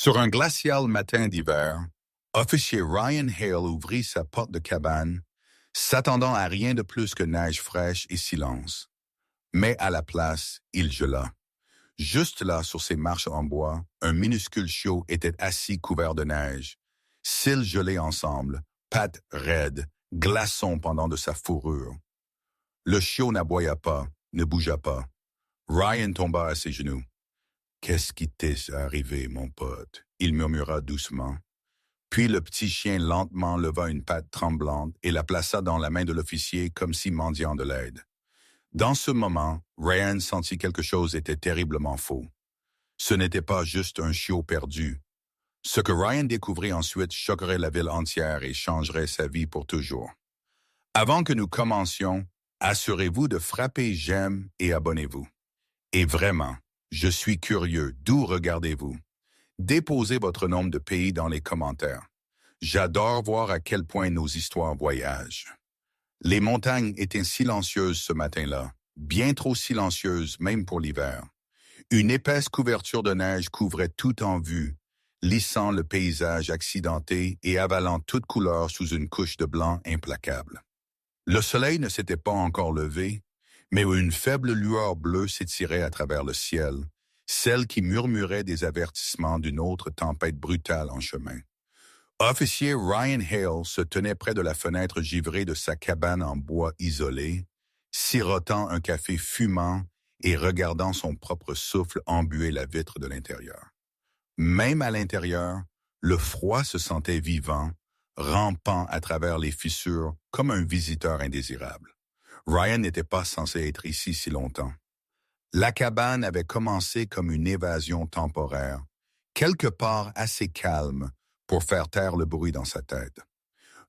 Sur un glacial matin d'hiver, officier Ryan Hale ouvrit sa porte de cabane, s'attendant à rien de plus que neige fraîche et silence. Mais à la place, il gela. Juste là, sur ses marches en bois, un minuscule chiot était assis couvert de neige. Cils gelés ensemble, pattes raides, glaçons pendant de sa fourrure. Le chiot n'aboya pas, ne bougea pas. Ryan tomba à ses genoux. « Qu'est-ce qui t'est arrivé, mon pote ?» il murmura doucement. Puis le petit chien lentement leva une patte tremblante et la plaça dans la main de l'officier comme si mendiant de l'aide. Dans ce moment, Ryan sentit quelque chose était terriblement faux. Ce n'était pas juste un chiot perdu. Ce que Ryan découvrit ensuite choquerait la ville entière et changerait sa vie pour toujours. Avant que nous commencions, assurez-vous de frapper j'aime et abonnez-vous. Et vraiment, je suis curieux, d'où regardez-vous? Déposez votre nombre de pays dans les commentaires. J'adore voir à quel point nos histoires voyagent. Les montagnes étaient silencieuses ce matin-là, bien trop silencieuses même pour l'hiver. Une épaisse couverture de neige couvrait tout en vue, lissant le paysage accidenté et avalant toute couleur sous une couche de blanc implacable. Le soleil ne s'était pas encore levé, mais une faible lueur bleue s'étirait à travers le ciel, celle qui murmurait des avertissements d'une autre tempête brutale en chemin. Officier Ryan Hale se tenait près de la fenêtre givrée de sa cabane en bois isolé, sirotant un café fumant et regardant son propre souffle embuer la vitre de l'intérieur. Même à l'intérieur, le froid se sentait vivant, rampant à travers les fissures comme un visiteur indésirable. Ryan n'était pas censé être ici si longtemps. La cabane avait commencé comme une évasion temporaire, quelque part assez calme pour faire taire le bruit dans sa tête.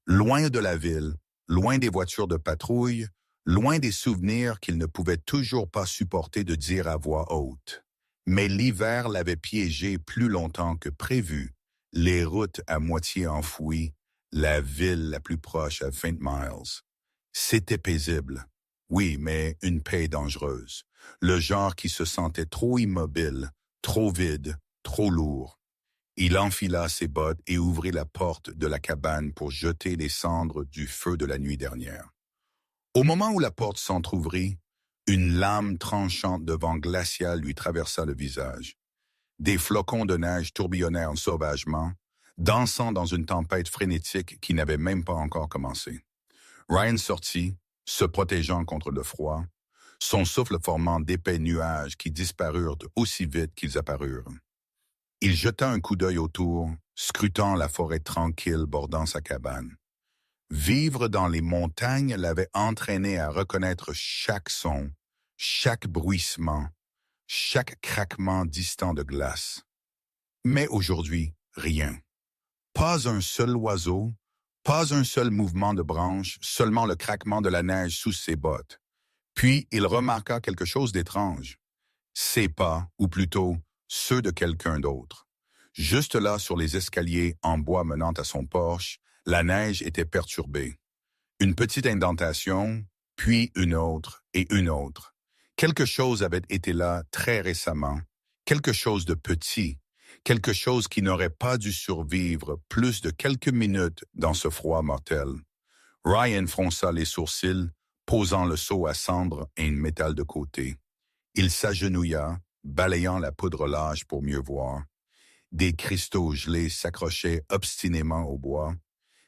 Loin de la ville, loin des voitures de patrouille, loin des souvenirs qu'il ne pouvait toujours pas supporter de dire à voix haute. Mais l'hiver l'avait piégé plus longtemps que prévu, les routes à moitié enfouies, la ville la plus proche à 20 miles. C'était paisible. Oui, mais une paix dangereuse. Le genre qui se sentait trop immobile, trop vide, trop lourd. Il enfila ses bottes et ouvrit la porte de la cabane pour jeter les cendres du feu de la nuit dernière. Au moment où la porte s'entr'ouvrit, une lame tranchante de vent glacial lui traversa le visage. Des flocons de neige tourbillonnèrent sauvagement, dansant dans une tempête frénétique qui n'avait même pas encore commencé. Ryan sortit, se protégeant contre le froid, son souffle formant d'épais nuages qui disparurent aussi vite qu'ils apparurent. Il jeta un coup d'œil autour, scrutant la forêt tranquille bordant sa cabane. Vivre dans les montagnes l'avait entraîné à reconnaître chaque son, chaque bruissement, chaque craquement distant de glace. Mais aujourd'hui, rien. Pas un seul oiseau, pas un seul mouvement de branche, seulement le craquement de la neige sous ses bottes. Puis il remarqua quelque chose d'étrange. Ses pas, ou plutôt ceux de quelqu'un d'autre. Juste là sur les escaliers en bois menant à son porche, la neige était perturbée. Une petite indentation, puis une autre et une autre. Quelque chose avait été là très récemment, quelque chose de petit, quelque chose qui n'aurait pas dû survivre plus de quelques minutes dans ce froid mortel. Ryan fronça les sourcils, posant le seau à cendre et une métal de côté. Il s'agenouilla, balayant la poudre lâche pour mieux voir. Des cristaux gelés s'accrochaient obstinément au bois,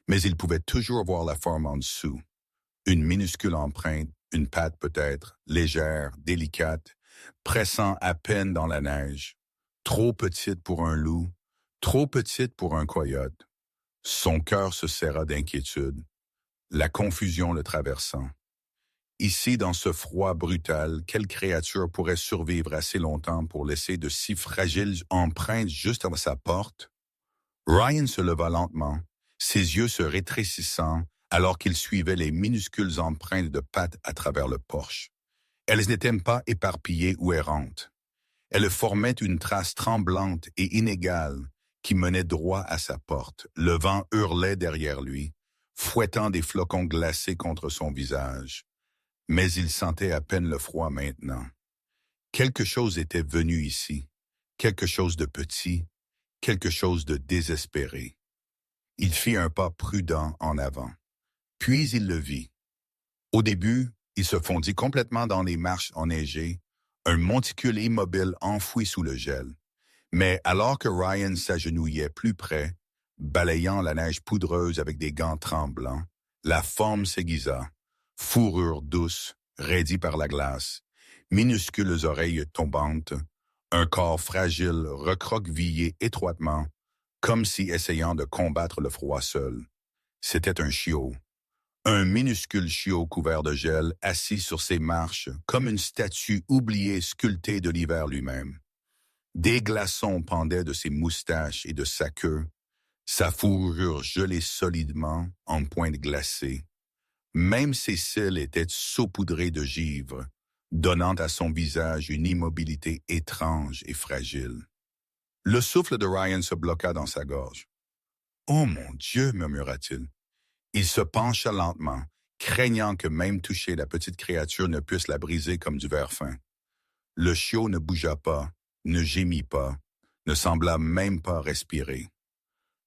mais il pouvait toujours voir la forme en dessous. Une minuscule empreinte, une patte peut-être, légère, délicate, pressant à peine dans la neige. Trop petite pour un loup, trop petite pour un coyote. Son cœur se serra d'inquiétude, la confusion le traversant. Ici, dans ce froid brutal, quelle créature pourrait survivre assez longtemps pour laisser de si fragiles empreintes juste à sa porte? Ryan se leva lentement, ses yeux se rétrécissant alors qu'il suivait les minuscules empreintes de pattes à travers le porche. Elles n'étaient pas éparpillées ou errantes. Elles formaient une trace tremblante et inégale qui menait droit à sa porte. Le vent hurlait derrière lui, fouettant des flocons glacés contre son visage. Mais il sentait à peine le froid maintenant. Quelque chose était venu ici, quelque chose de petit, quelque chose de désespéré. Il fit un pas prudent en avant. Puis il le vit. Au début, il se fondit complètement dans les marches enneigées, un monticule immobile enfoui sous le gel. Mais alors que Ryan s'agenouillait plus près, balayant la neige poudreuse avec des gants tremblants, la forme s'aiguisa, fourrure douce, raidie par la glace, minuscules oreilles tombantes, un corps fragile recroquevillé étroitement, comme si essayant de combattre le froid seul. C'était un chiot. Un minuscule chiot couvert de gel, assis sur ses marches, comme une statue oubliée sculptée de l'hiver lui-même. Des glaçons pendaient de ses moustaches et de sa queue, sa fourrure gelée solidement en pointe glacée. Même ses cils étaient saupoudrés de givre, donnant à son visage une immobilité étrange et fragile. Le souffle de Ryan se bloqua dans sa gorge. « Oh mon Dieu !» murmura-t-il. Il se pencha lentement, craignant que même toucher la petite créature ne puisse la briser comme du verre fin. Le chiot ne bougea pas, ne gémit pas, ne sembla même pas respirer.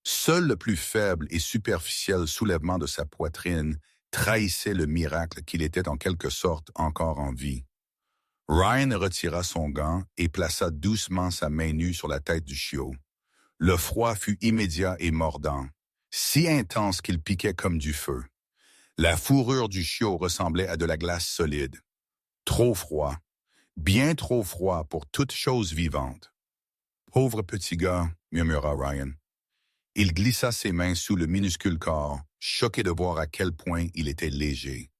Seul le plus faible et superficiel soulèvement de sa poitrine trahissait le miracle qu'il était en quelque sorte encore en vie. Ryan retira son gant et plaça doucement sa main nue sur la tête du chiot. Le froid fut immédiat et mordant, si intense qu'il piquait comme du feu. La fourrure du chiot ressemblait à de la glace solide. Trop froid, bien trop froid pour toute chose vivante. « Pauvre petit gars », murmura Ryan. Il glissa ses mains sous le minuscule corps, choqué de voir à quel point il était léger.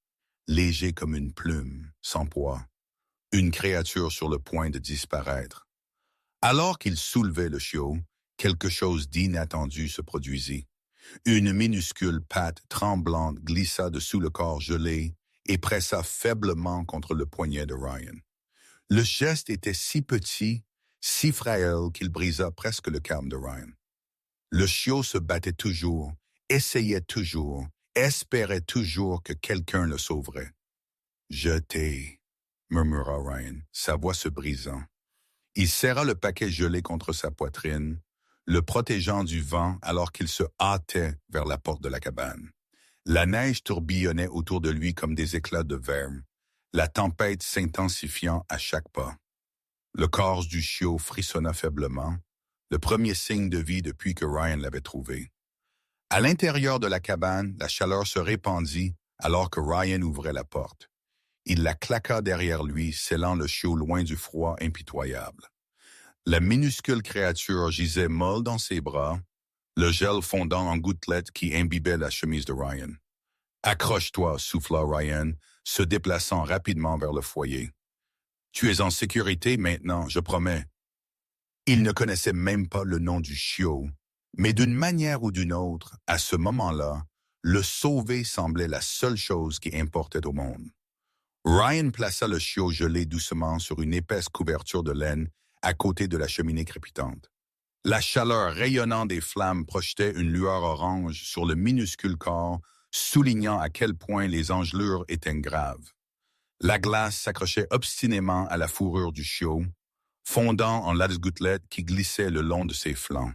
Léger comme une plume, sans poids. Une créature sur le point de disparaître. Alors qu'il soulevait le chiot, quelque chose d'inattendu se produisit. Une minuscule patte tremblante glissa dessous le corps gelé et pressa faiblement contre le poignet de Ryan. Le geste était si petit, si fragile qu'il brisa presque le calme de Ryan. Le chiot se battait toujours, essayait toujours, espérait toujours que quelqu'un le sauverait. « Je t'ai » murmura Ryan, sa voix se brisant. Il serra le paquet gelé contre sa poitrine, le protégeant du vent alors qu'il se hâtait vers la porte de la cabane. La neige tourbillonnait autour de lui comme des éclats de verre, la tempête s'intensifiant à chaque pas. Le corps du chiot frissonna faiblement, le premier signe de vie depuis que Ryan l'avait trouvé. À l'intérieur de la cabane, la chaleur se répandit alors que Ryan ouvrait la porte. Il la claqua derrière lui, scellant le chiot loin du froid impitoyable. La minuscule créature gisait molle dans ses bras, le gel fondant en gouttelettes qui imbibait la chemise de Ryan. « Accroche-toi » souffla Ryan, se déplaçant rapidement vers le foyer. « Tu es en sécurité maintenant, je promets. » Il ne connaissait même pas le nom du chiot, mais d'une manière ou d'une autre, à ce moment-là, le sauver semblait la seule chose qui importait au monde. Ryan plaça le chiot gelé doucement sur une épaisse couverture de laine à côté de la cheminée crépitante. La chaleur rayonnant des flammes projetait une lueur orange sur le minuscule corps, soulignant à quel point les engelures étaient graves. La glace s'accrochait obstinément à la fourrure du chiot, fondant en lance-gouttelettes qui glissaient le long de ses flancs.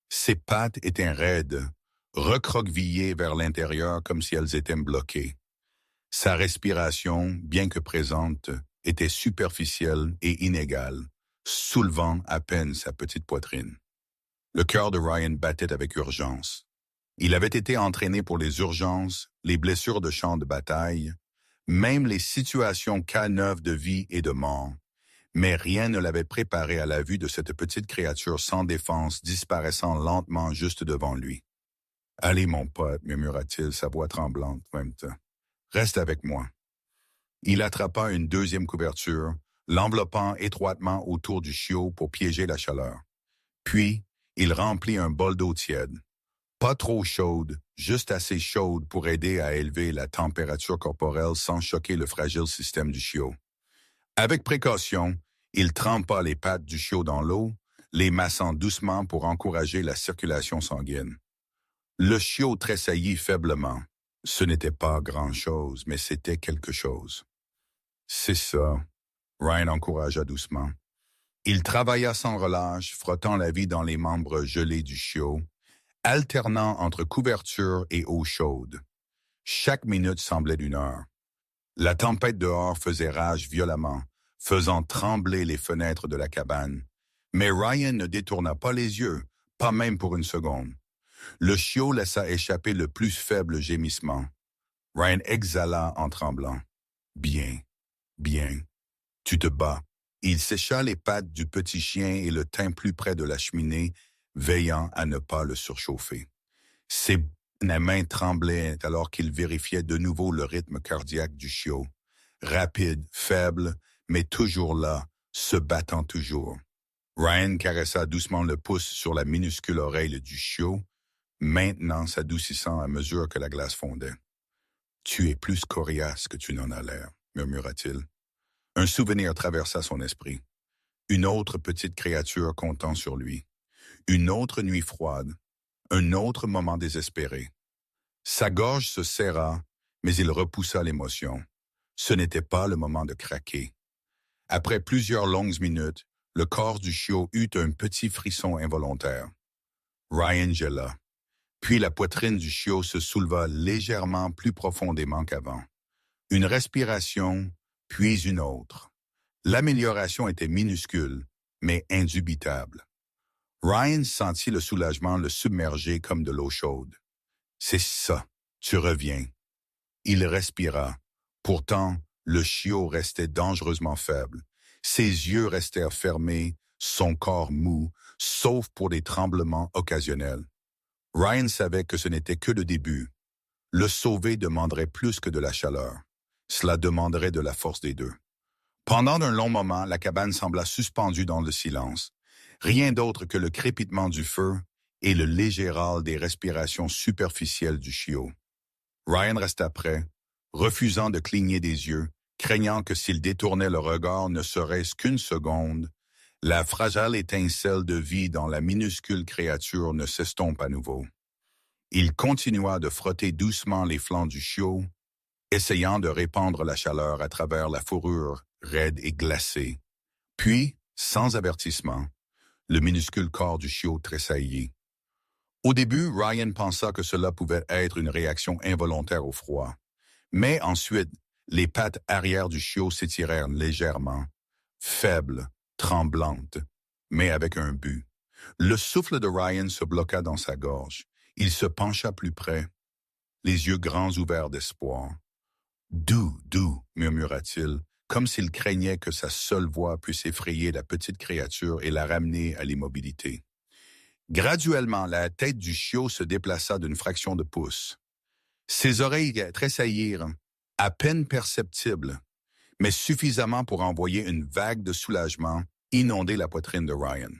Ses pattes étaient raides, recroquevillées vers l'intérieur comme si elles étaient bloquées. Sa respiration, bien que présente, était superficielle et inégale, soulevant à peine sa petite poitrine. Le cœur de Ryan battait avec urgence. Il avait été entraîné pour les urgences, les blessures de champ de bataille, même les situations cas neuves de vie et de mort, mais rien ne l'avait préparé à la vue de cette petite créature sans défense disparaissant lentement juste devant lui. « Allez, mon pote » murmura-t-il, sa voix tremblante en même temps. « Reste avec moi. » Il attrapa une deuxième couverture, l'enveloppant étroitement autour du chiot pour piéger la chaleur. Puis, il remplit un bol d'eau tiède. Pas trop chaude, juste assez chaude pour aider à élever la température corporelle sans choquer le fragile système du chiot. Avec précaution, il trempa les pattes du chiot dans l'eau, les massant doucement pour encourager la circulation sanguine. Le chiot tressaillit faiblement. Ce n'était pas grand-chose, mais c'était quelque chose. « C'est ça », Ryan encouragea doucement. Il travailla sans relâche, frottant la vie dans les membres gelés du chiot, alternant entre couverture et eau chaude. Chaque minute semblait d'une heure. La tempête dehors faisait rage violemment, faisant trembler les fenêtres de la cabane. Mais Ryan ne détourna pas les yeux, pas même pour une seconde. Le chiot laissa échapper le plus faible gémissement. Ryan exhala en tremblant. « Bien, bien, tu te bats. » Il sécha les pattes du petit chien et le tint plus près de la cheminée, veillant à ne pas le surchauffer. Ses mains tremblaient alors qu'il vérifiait de nouveau le rythme cardiaque du chiot. Rapide, faible, mais toujours là, se battant toujours. Ryan caressa doucement le pouce sur la minuscule oreille du chiot, maintenant s'adoucissant à mesure que la glace fondait. « Tu es plus coriace que tu n'en as l'air, » murmura-t-il. Un souvenir traversa son esprit. Une autre petite créature comptant sur lui. Une autre nuit froide. Un autre moment désespéré. Sa gorge se serra, mais il repoussa l'émotion. Ce n'était pas le moment de craquer. Après plusieurs longues minutes, le corps du chiot eut un petit frisson involontaire. Ryan gela. Puis la poitrine du chiot se souleva légèrement plus profondément qu'avant. Une respiration, puis une autre. L'amélioration était minuscule, mais indubitable. Ryan sentit le soulagement le submerger comme de l'eau chaude. « C'est ça, tu reviens. » Il respira. Pourtant, le chiot restait dangereusement faible. Ses yeux restèrent fermés, son corps mou, sauf pour des tremblements occasionnels. Ryan savait que ce n'était que le début. Le sauver demanderait plus que de la chaleur. Cela demanderait de la force des deux. Pendant un long moment, la cabane sembla suspendue dans le silence. Rien d'autre que le crépitement du feu et le léger râle des respirations superficielles du chiot. Ryan resta prêt, refusant de cligner des yeux, craignant que s'il détournait le regard ne serait-ce qu'une seconde, la fragile étincelle de vie dans la minuscule créature ne s'estompe à nouveau. Il continua de frotter doucement les flancs du chiot, essayant de répandre la chaleur à travers la fourrure raide et glacée. Puis, sans avertissement, le minuscule corps du chiot tressaillit. Au début, Ryan pensa que cela pouvait être une réaction involontaire au froid. Mais ensuite, les pattes arrière du chiot s'étirèrent légèrement, faibles, tremblantes, mais avec un but. Le souffle de Ryan se bloqua dans sa gorge. Il se pencha plus près, les yeux grands ouverts d'espoir. « Doux, doux » murmura-t-il, comme s'il craignait que sa seule voix puisse effrayer la petite créature et la ramener à l'immobilité. Graduellement, la tête du chiot se déplaça d'une fraction de pouce. Ses oreilles tressaillirent, à peine perceptibles, mais suffisamment pour envoyer une vague de soulagement inonder la poitrine de Ryan.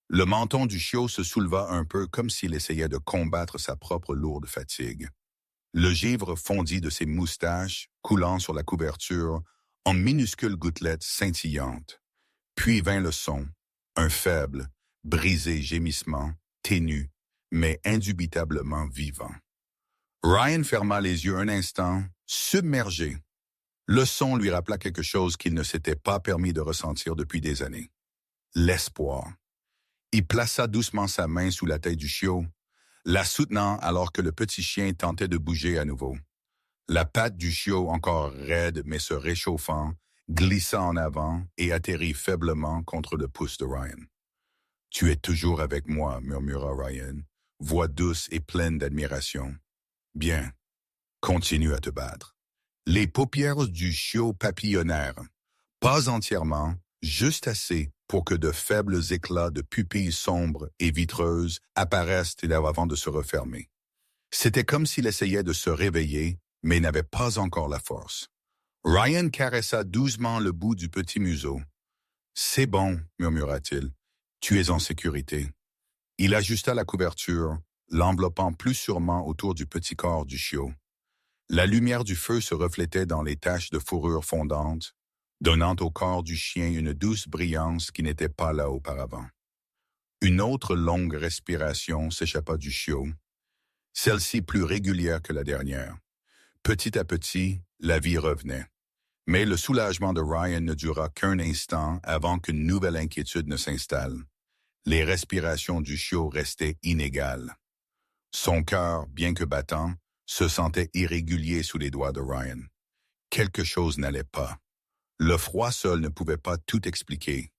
Le menton du chiot se souleva un peu comme s'il essayait de combattre sa propre lourde fatigue. Le givre fondit de ses moustaches, coulant sur la couverture, en minuscules gouttelettes scintillantes. Puis vint le son, un faible, brisé gémissement, ténu, mais indubitablement vivant. Ryan ferma les yeux un instant, submergé. Le son lui rappela quelque chose qu'il ne s'était pas permis de ressentir depuis des années. L'espoir. Il plaça doucement sa main sous la tête du chiot, la soutenant alors que le petit chien tentait de bouger à nouveau. La patte du chiot, encore raide mais se réchauffant, glissa en avant et atterrit faiblement contre le pouce de Ryan. « Tu es toujours avec moi, » murmura Ryan, voix douce et pleine d'admiration. « Bien, continue à te battre. » Les paupières du chiot papillonnèrent, pas entièrement, juste assez pour que de faibles éclats de pupilles sombres et vitreuses apparaissent avant de se refermer. C'était comme s'il essayait de se réveiller, mais n'avait pas encore la force. Ryan caressa doucement le bout du petit museau. « C'est bon, » murmura-t-il. « Tu es en sécurité. » Il ajusta la couverture, l'enveloppant plus sûrement autour du petit corps du chiot. La lumière du feu se reflétait dans les taches de fourrure fondante, donnant au corps du chien une douce brillance qui n'était pas là auparavant. Une autre longue respiration s'échappa du chiot, celle-ci plus régulière que la dernière. Petit à petit, la vie revenait. Mais le soulagement de Ryan ne dura qu'un instant avant qu'une nouvelle inquiétude ne s'installe. Les respirations du chiot restaient inégales. Son cœur, bien que battant, se sentait irrégulier sous les doigts de Ryan. Quelque chose n'allait pas. Le froid seul ne pouvait pas tout expliquer.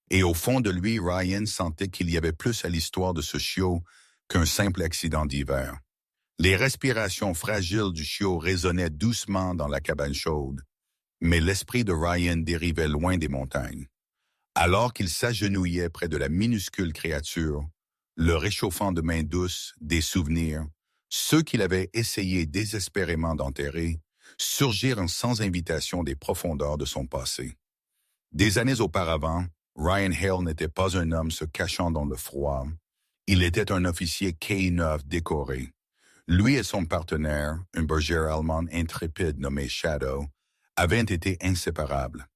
Et au fond de lui, Ryan sentait qu'il y avait plus à l'histoire de ce chiot qu'un simple accident d'hiver. Les respirations fragiles du chiot résonnaient doucement dans la cabane chaude, mais l'esprit de Ryan dérivait loin des montagnes. Alors qu'il s'agenouillait près de la minuscule créature, le réchauffant de mains douces, des souvenirs, ceux qu'il avait essayé désespérément d'enterrer, surgirent sans invitation des profondeurs de son passé. Des années auparavant, Ryan Hale n'était pas un homme se cachant dans le froid. Il était un officier K9 décoré. Lui et son partenaire, un bergère allemand intrépide nommé Shadow, avaient été inséparables.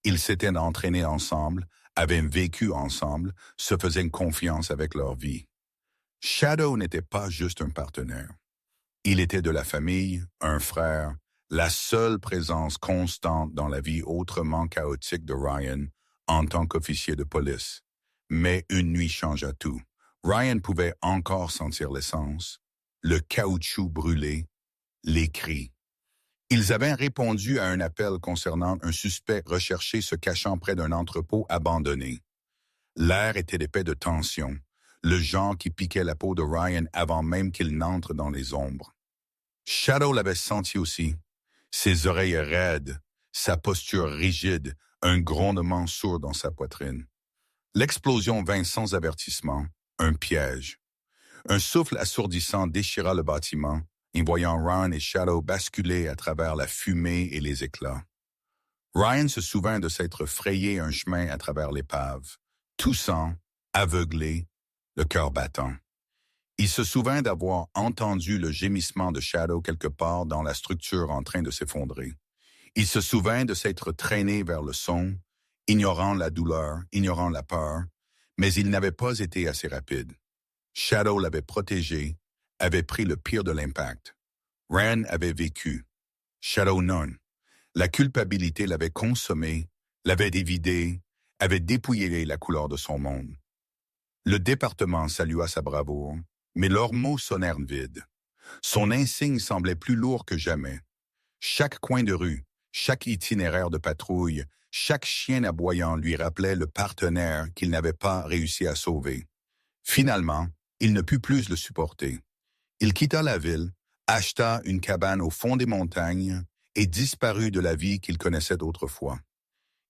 Ils s'étaient entraînés ensemble, avaient vécu ensemble, se faisaient confiance avec leur vie. Shadow n'était pas juste un partenaire. Il était de la famille, un frère, la seule présence constante dans la vie autrement chaotique de Ryan en tant qu'officier de police. Mais une nuit changea tout. Ryan pouvait encore sentir l'essence, le caoutchouc brûlé, les cris. Ils avaient répondu à un appel concernant un suspect recherché se cachant près d'un entrepôt abandonné. L'air était épais de tension, le genre qui piquait la peau de Ryan avant même qu'il n'entre dans les ombres. Shadow l'avait senti aussi, ses oreilles raides, sa posture rigide, un grondement sourd dans sa poitrine. L'explosion vint sans avertissement, un piège. Un souffle assourdissant déchira le bâtiment, y voyant Ryan et Shadow basculer à travers la fumée et les éclats. Ryan se souvint de s'être frayé un chemin à travers l'épave, toussant, aveuglé, le cœur battant. Il se souvint d'avoir entendu le gémissement de Shadow quelque part dans la structure en train de s'effondrer. Il se souvint de s'être traîné vers le son, ignorant la douleur, ignorant la peur, mais il n'avait pas été assez rapide. Shadow l'avait protégé, avait pris le pire de l'impact. Ryan avait vécu. Shadow non. La culpabilité l'avait consommé, l'avait dévidé, avait dépouillé la couleur de son monde. Le département salua sa bravoure, mais leurs mots sonnèrent vides. Son insigne semblait plus lourd que jamais. Chaque coin de rue, chaque itinéraire de patrouille, chaque chien aboyant lui rappelait le partenaire qu'il n'avait pas réussi à sauver. Finalement, il ne put plus le supporter. Il quitta la ville, acheta une cabane au fond des montagnes et disparut de la vie qu'il connaissait autrefois.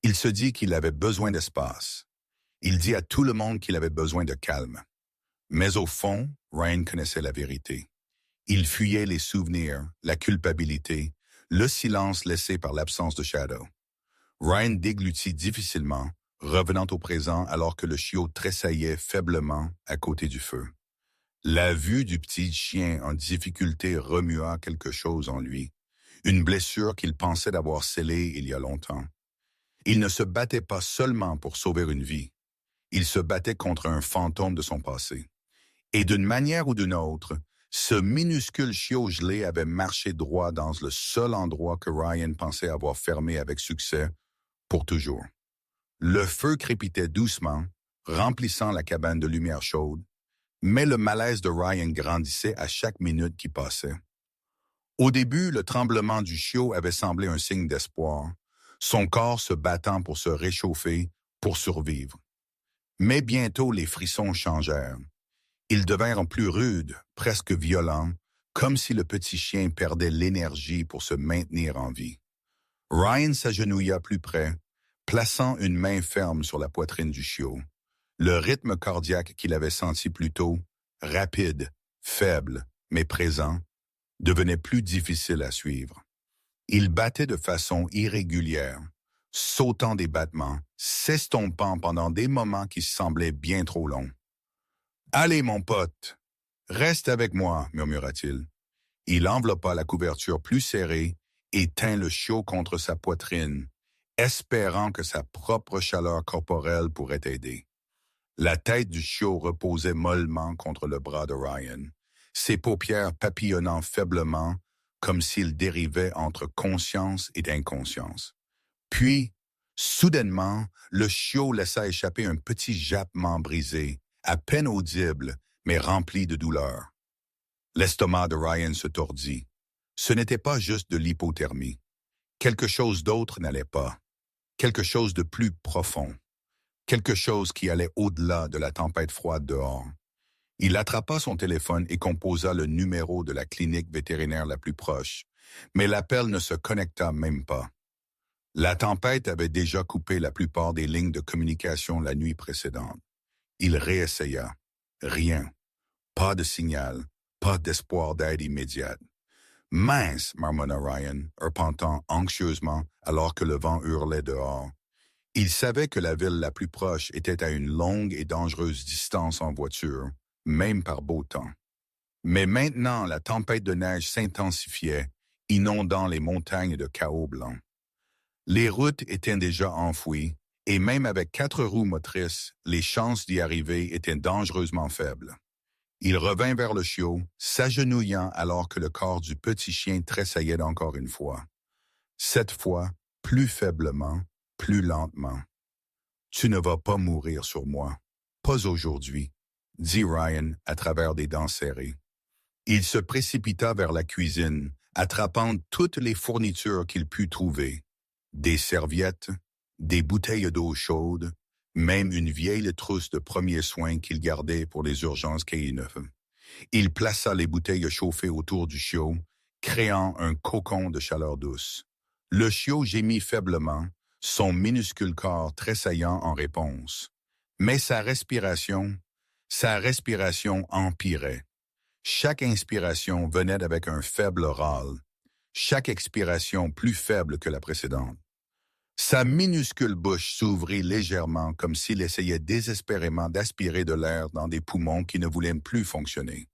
Il se dit qu'il avait besoin d'espace. Il dit à tout le monde qu'il avait besoin de calme. Mais au fond, Ryan connaissait la vérité. Il fuyait les souvenirs, la culpabilité, le silence laissé par l'absence de Shadow. Ryan déglutit difficilement, revenant au présent alors que le chiot tressaillait faiblement à côté du feu. La vue du petit chien en difficulté remua quelque chose en lui, une blessure qu'il pensait d'avoir scellée il y a longtemps. Il ne se battait pas seulement pour sauver une vie, il se battait contre un fantôme de son passé. Et d'une manière ou d'une autre, ce minuscule chiot gelé avait marché droit dans le seul endroit que Ryan pensait avoir fermé avec succès pour toujours. Le feu crépitait doucement, remplissant la cabane de lumière chaude, mais le malaise de Ryan grandissait à chaque minute qui passait. Au début, le tremblement du chiot avait semblé un signe d'espoir, son corps se battant pour se réchauffer, pour survivre. Mais bientôt les frissons changèrent. Ils devinrent plus rudes, presque violents, comme si le petit chien perdait l'énergie pour se maintenir en vie. Ryan s'agenouilla plus près, plaçant une main ferme sur la poitrine du chiot. Le rythme cardiaque qu'il avait senti plus tôt, rapide, faible, mais présent, devenait plus difficile à suivre. Il battait de façon irrégulière, sautant des battements, s'estompant pendant des moments qui semblaient bien trop longs. « Allez, mon pote, reste avec moi, murmura-t-il. Il enveloppa la couverture plus serrée et tint le chiot contre sa poitrine, espérant que sa propre chaleur corporelle pourrait aider. La tête du chiot reposait mollement contre le bras de Ryan, ses paupières papillonnant faiblement, comme s'il dérivait entre conscience et inconscience. Puis, soudainement, le chiot laissa échapper un petit jappement brisé, à peine audible, mais rempli de douleur. L'estomac de Ryan se tordit. Ce n'était pas juste de l'hypothermie. Quelque chose d'autre n'allait pas. Quelque chose de plus profond. Quelque chose qui allait au-delà de la tempête froide dehors. Il attrapa son téléphone et composa le numéro de la clinique vétérinaire la plus proche, mais l'appel ne se connecta même pas. La tempête avait déjà coupé la plupart des lignes de communication la nuit précédente. Il réessaya. Rien. Pas de signal. Pas d'espoir d'aide immédiate. Mince, marmonna Ryan, arpentant anxieusement alors que le vent hurlait dehors. Il savait que la ville la plus proche était à une longue et dangereuse distance en voiture, même par beau temps. Mais maintenant, la tempête de neige s'intensifiait, inondant les montagnes de chaos blanc. Les routes étaient déjà enfouies, et même avec 4 roues motrices, les chances d'y arriver étaient dangereusement faibles. Il revint vers le chiot, s'agenouillant alors que le corps du petit chien tressaillait encore une fois. Cette fois, plus faiblement, plus lentement. « Tu ne vas pas mourir sur moi. Pas aujourd'hui, » dit Ryan à travers des dents serrées. Il se précipita vers la cuisine, attrapant toutes les fournitures qu'il put trouver. Des serviettes, des bouteilles d'eau chaude, même une vieille trousse de premiers soins qu'il gardait pour les urgences KI9. Il plaça les bouteilles chauffées autour du chiot, créant un cocon de chaleur douce. Le chiot gémit faiblement, son minuscule corps tressaillant en réponse. Mais sa respiration empirait. Chaque inspiration venait avec un faible râle, chaque expiration plus faible que la précédente. Sa minuscule bouche s'ouvrit légèrement comme s'il essayait désespérément d'aspirer de l'air dans des poumons qui ne voulaient plus fonctionner.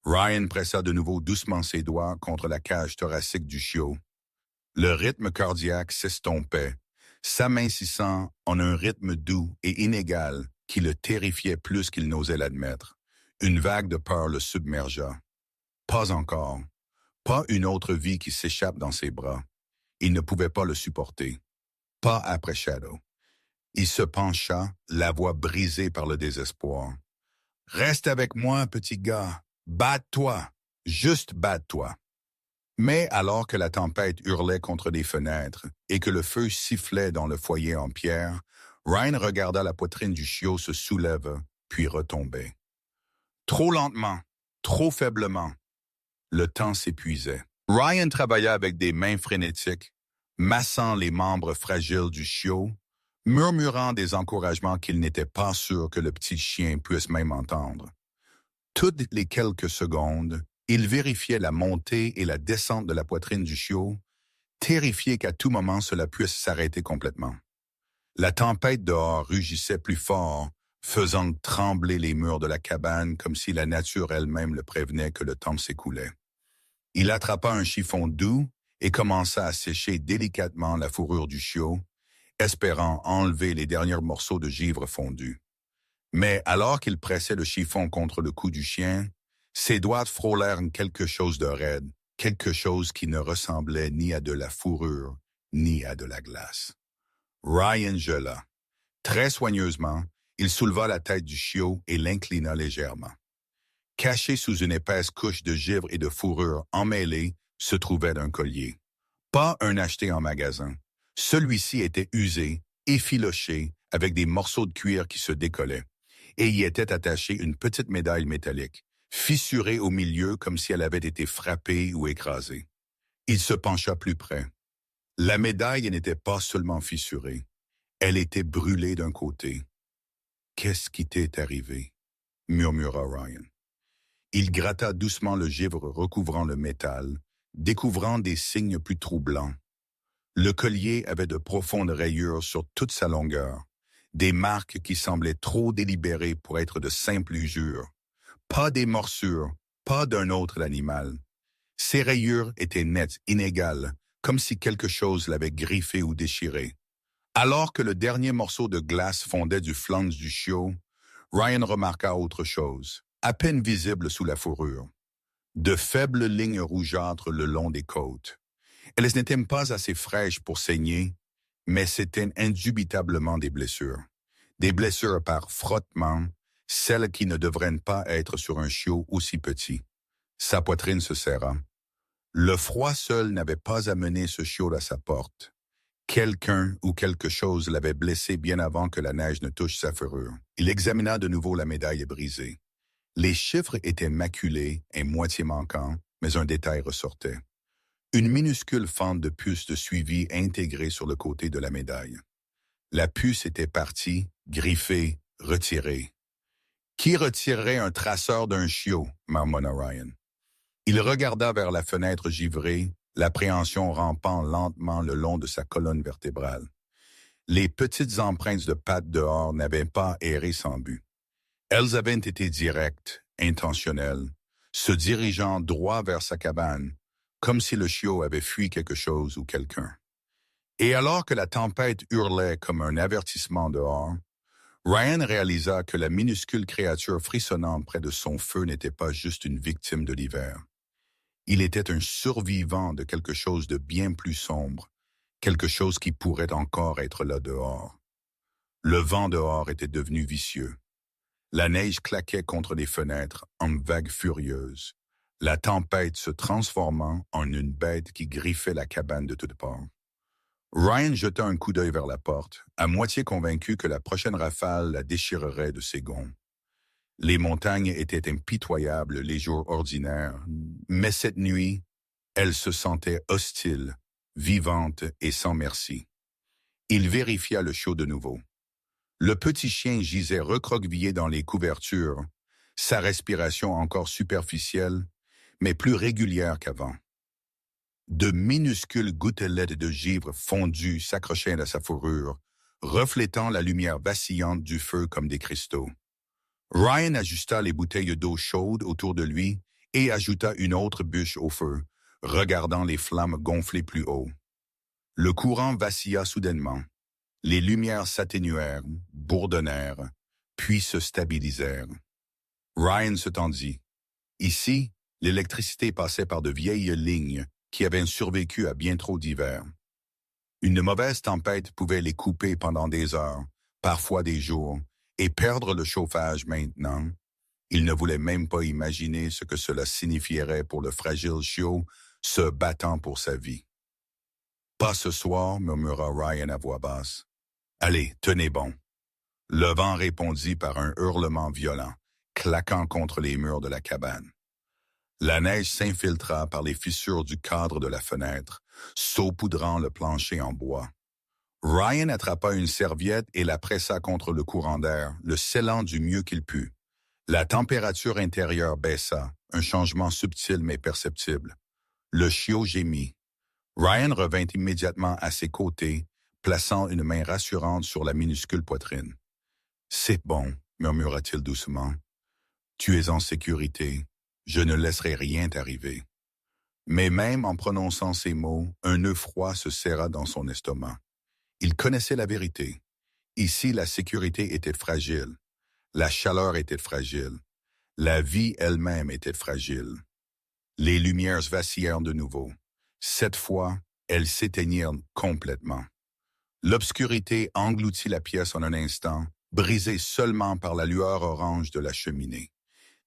Ryan pressa de nouveau doucement ses doigts contre la cage thoracique du chiot. Le rythme cardiaque s'estompait, s'amincissant en un rythme doux et inégal qui le terrifiait plus qu'il n'osait l'admettre. Une vague de peur le submergea. Pas encore. Pas une autre vie qui s'échappe dans ses bras. Il ne pouvait pas le supporter. Pas après Shadow. Il se pencha, la voix brisée par le désespoir. « Reste avec moi, petit gars. Batte-toi. Juste batte-toi. » Mais alors que la tempête hurlait contre les fenêtres et que le feu sifflait dans le foyer en pierre, Ryan regarda la poitrine du chiot se soulever, puis retomber. Trop lentement, trop faiblement. Le temps s'épuisait. Ryan travailla avec des mains frénétiques, massant les membres fragiles du chiot, murmurant des encouragements qu'il n'était pas sûr que le petit chien puisse même entendre. Toutes les quelques secondes, il vérifiait la montée et la descente de la poitrine du chiot, terrifié qu'à tout moment cela puisse s'arrêter complètement. La tempête dehors rugissait plus fort, faisant trembler les murs de la cabane comme si la nature elle-même le prévenait que le temps s'écoulait. Il attrapa un chiffon doux et commença à sécher délicatement la fourrure du chiot, espérant enlever les derniers morceaux de givre fondu. Mais alors qu'il pressait le chiffon contre le cou du chien, ses doigts frôlèrent quelque chose de raide, quelque chose qui ne ressemblait ni à de la fourrure, ni à de la glace. Ryan gela. Très soigneusement, il souleva la tête du chiot et l'inclina légèrement. Caché sous une épaisse couche de givre et de fourrure emmêlée, se trouvait un collier. Pas un acheté en magasin. Celui-ci était usé, effiloché, avec des morceaux de cuir qui se décollaient, et y était attachée une petite médaille métallique, fissurée au milieu comme si elle avait été frappée ou écrasée. Il se pencha plus près. La médaille n'était pas seulement fissurée, elle était brûlée d'un côté. « Qu'est-ce qui t'est arrivé? » murmura Ryan. Il gratta doucement le givre recouvrant le métal, découvrant des signes plus troublants. Le collier avait de profondes rayures sur toute sa longueur, des marques qui semblaient trop délibérées pour être de simples usures. Pas des morsures, pas d'un autre animal. Ces rayures étaient nettes, inégales, comme si quelque chose l'avait griffé ou déchiré. Alors que le dernier morceau de glace fondait du flanc du chiot, Ryan remarqua autre chose, à peine visible sous la fourrure. De faibles lignes rougeâtres le long des côtes. Elles n'étaient pas assez fraîches pour saigner, Mais c'était indubitablement des blessures. Des blessures par frottement, celles qui ne devraient pas être sur un chiot aussi petit. Sa poitrine se serra. Le froid seul n'avait pas amené ce chiot à sa porte. Quelqu'un ou quelque chose l'avait blessé bien avant que la neige ne touche sa fourrure. Il examina de nouveau la médaille brisée. Les chiffres étaient maculés et moitié manquants, mais un détail ressortait. Une minuscule fente de puce de suivi intégrée sur le côté de la médaille. La puce était partie, griffée, retirée. Qui retirerait un traceur d'un chiot, marmonna Ryan. Il regarda vers la fenêtre givrée, l'appréhension rampant lentement le long de sa colonne vertébrale. Les petites empreintes de pattes dehors n'avaient pas erré sans but. Elles avaient été directes, intentionnelles, se dirigeant droit vers sa cabane, comme si le chiot avait fui quelque chose ou quelqu'un. Et alors que la tempête hurlait comme un avertissement dehors, Ryan réalisa que la minuscule créature frissonnante près de son feu n'était pas juste une victime de l'hiver. Il était un survivant de quelque chose de bien plus sombre, quelque chose qui pourrait encore être là dehors. Le vent dehors était devenu vicieux. La neige claquait contre les fenêtres en vagues furieuses, la tempête se transformant en une bête qui griffait la cabane de toutes parts. Ryan jeta un coup d'œil vers la porte, à moitié convaincu que la prochaine rafale la déchirerait de ses gonds. Les montagnes étaient impitoyables les jours ordinaires, mais cette nuit, elle se sentait hostile, vivante et sans merci. Il vérifia le chiot de nouveau. Le petit chien gisait recroquevillé dans les couvertures, sa respiration encore superficielle, mais plus régulière qu'avant. De minuscules gouttelettes de givre fondues s'accrochaient à sa fourrure, reflétant la lumière vacillante du feu comme des cristaux. Ryan ajusta les bouteilles d'eau chaude autour de lui et ajouta une autre bûche au feu, regardant les flammes gonfler plus haut. Le courant vacilla soudainement. Les lumières s'atténuèrent, bourdonnèrent, puis se stabilisèrent. Ryan se tendit. Ici, l'électricité passait par de vieilles lignes qui avaient survécu à bien trop d'hivers. Une mauvaise tempête pouvait les couper pendant des heures, parfois des jours, et perdre le chauffage maintenant. Il ne voulait même pas imaginer ce que cela signifierait pour le fragile chiot se battant pour sa vie. « Pas ce soir », murmura Ryan à voix basse. « Allez, tenez bon. » Le vent répondit par un hurlement violent, claquant contre les murs de la cabane. La neige s'infiltra par les fissures du cadre de la fenêtre, saupoudrant le plancher en bois. Ryan attrapa une serviette et la pressa contre le courant d'air, le scellant du mieux qu'il put. La température intérieure baissa, un changement subtil mais perceptible. Le chiot gémit. Ryan revint immédiatement à ses côtés, plaçant une main rassurante sur la minuscule poitrine. « C'est bon, » murmura-t-il doucement. « Tu es en sécurité. Je ne laisserai rien t'arriver. » Mais même en prononçant ces mots, un nœud froid se serra dans son estomac. Il connaissait la vérité. Ici, la sécurité était fragile. La chaleur était fragile. La vie elle-même était fragile. Les lumières vacillèrent de nouveau. Cette fois, elles s'éteignirent complètement. L'obscurité engloutit la pièce en un instant, brisée seulement par la lueur orange de la cheminée.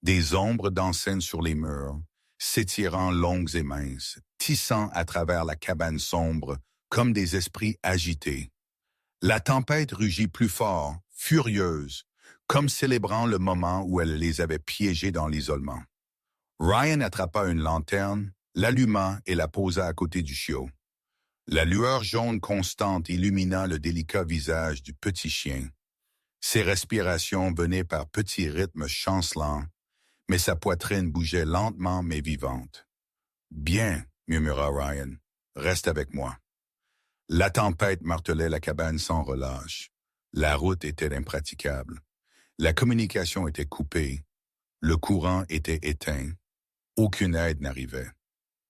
Des ombres dansaient sur les murs, s'étirant longues et minces, tissant à travers la cabane sombre comme des esprits agités. La tempête rugit plus fort, furieuse, comme célébrant le moment où elle les avait piégés dans l'isolement. Ryan attrapa une lanterne, l'alluma et la posa à côté du chiot. La lueur jaune constante illumina le délicat visage du petit chien. Ses respirations venaient par petits rythmes chancelants, mais sa poitrine bougeait lentement mais vivante. « Bien, » murmura Ryan, « reste avec moi. » La tempête martelait la cabane sans relâche. La route était impraticable. La communication était coupée. Le courant était éteint. Aucune aide n'arrivait.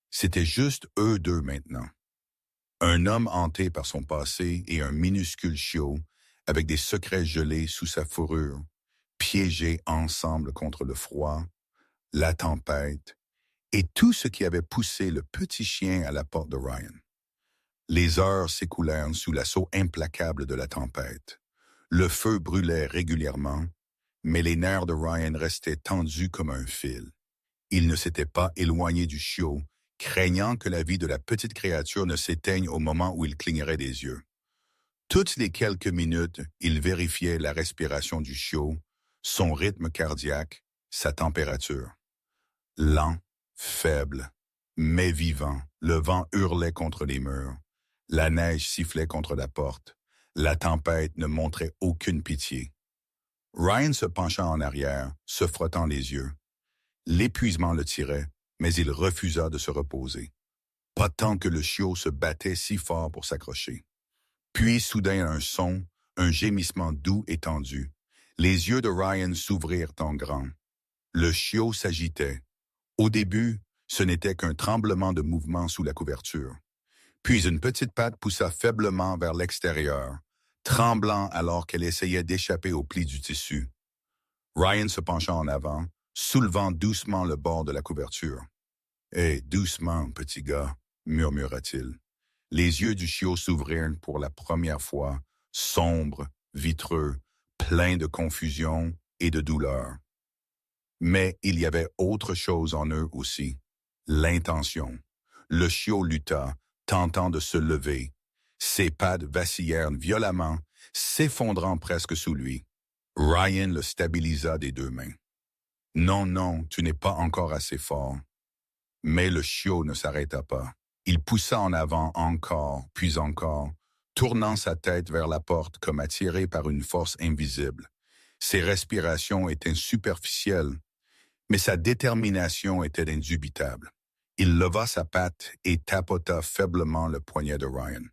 C'était juste eux deux maintenant. Un homme hanté par son passé et un minuscule chiot avec des secrets gelés sous sa fourrure, piégés ensemble contre le froid, la tempête et tout ce qui avait poussé le petit chien à la porte de Ryan. Les heures s'écoulèrent sous l'assaut implacable de la tempête. Le feu brûlait régulièrement, mais les nerfs de Ryan restaient tendus comme un fil. Il ne s'était pas éloigné du chiot, craignant que la vie de la petite créature ne s'éteigne au moment où il clignerait des yeux. Toutes les quelques minutes, il vérifiait la respiration du chiot, son rythme cardiaque, sa température. Lent, faible, mais vivant, le vent hurlait contre les murs. La neige sifflait contre la porte. La tempête ne montrait aucune pitié. Ryan se pencha en arrière, se frottant les yeux. L'épuisement le tirait, mais il refusa de se reposer. Pas tant que le chiot se battait si fort pour s'accrocher. Puis soudain un gémissement doux et tendu. Les yeux de Ryan s'ouvrirent en grand. Le chiot s'agitait. Au début, ce n'était qu'un tremblement de mouvement sous la couverture. Puis une petite patte poussa faiblement vers l'extérieur, tremblant alors qu'elle essayait d'échapper aux plis du tissu. Ryan se pencha en avant, soulevant doucement le bord de la couverture. « Hé, doucement, petit gars », murmura-t-il. Les yeux du chiot s'ouvrirent pour la première fois, sombres, vitreux, pleins de confusion et de douleur. Mais il y avait autre chose en eux aussi, l'intention. Le chiot lutta, tentant de se lever. Ses pattes vacillèrent violemment, s'effondrant presque sous lui. Ryan le stabilisa des deux mains. « Non, non, tu n'es pas encore assez fort. » Mais le chiot ne s'arrêta pas. Il poussa en avant encore, puis encore, tournant sa tête vers la porte comme attiré par une force invisible. Ses respirations étaient superficielles, mais sa détermination était indubitable. Il leva sa patte et tapota faiblement le poignet de Ryan.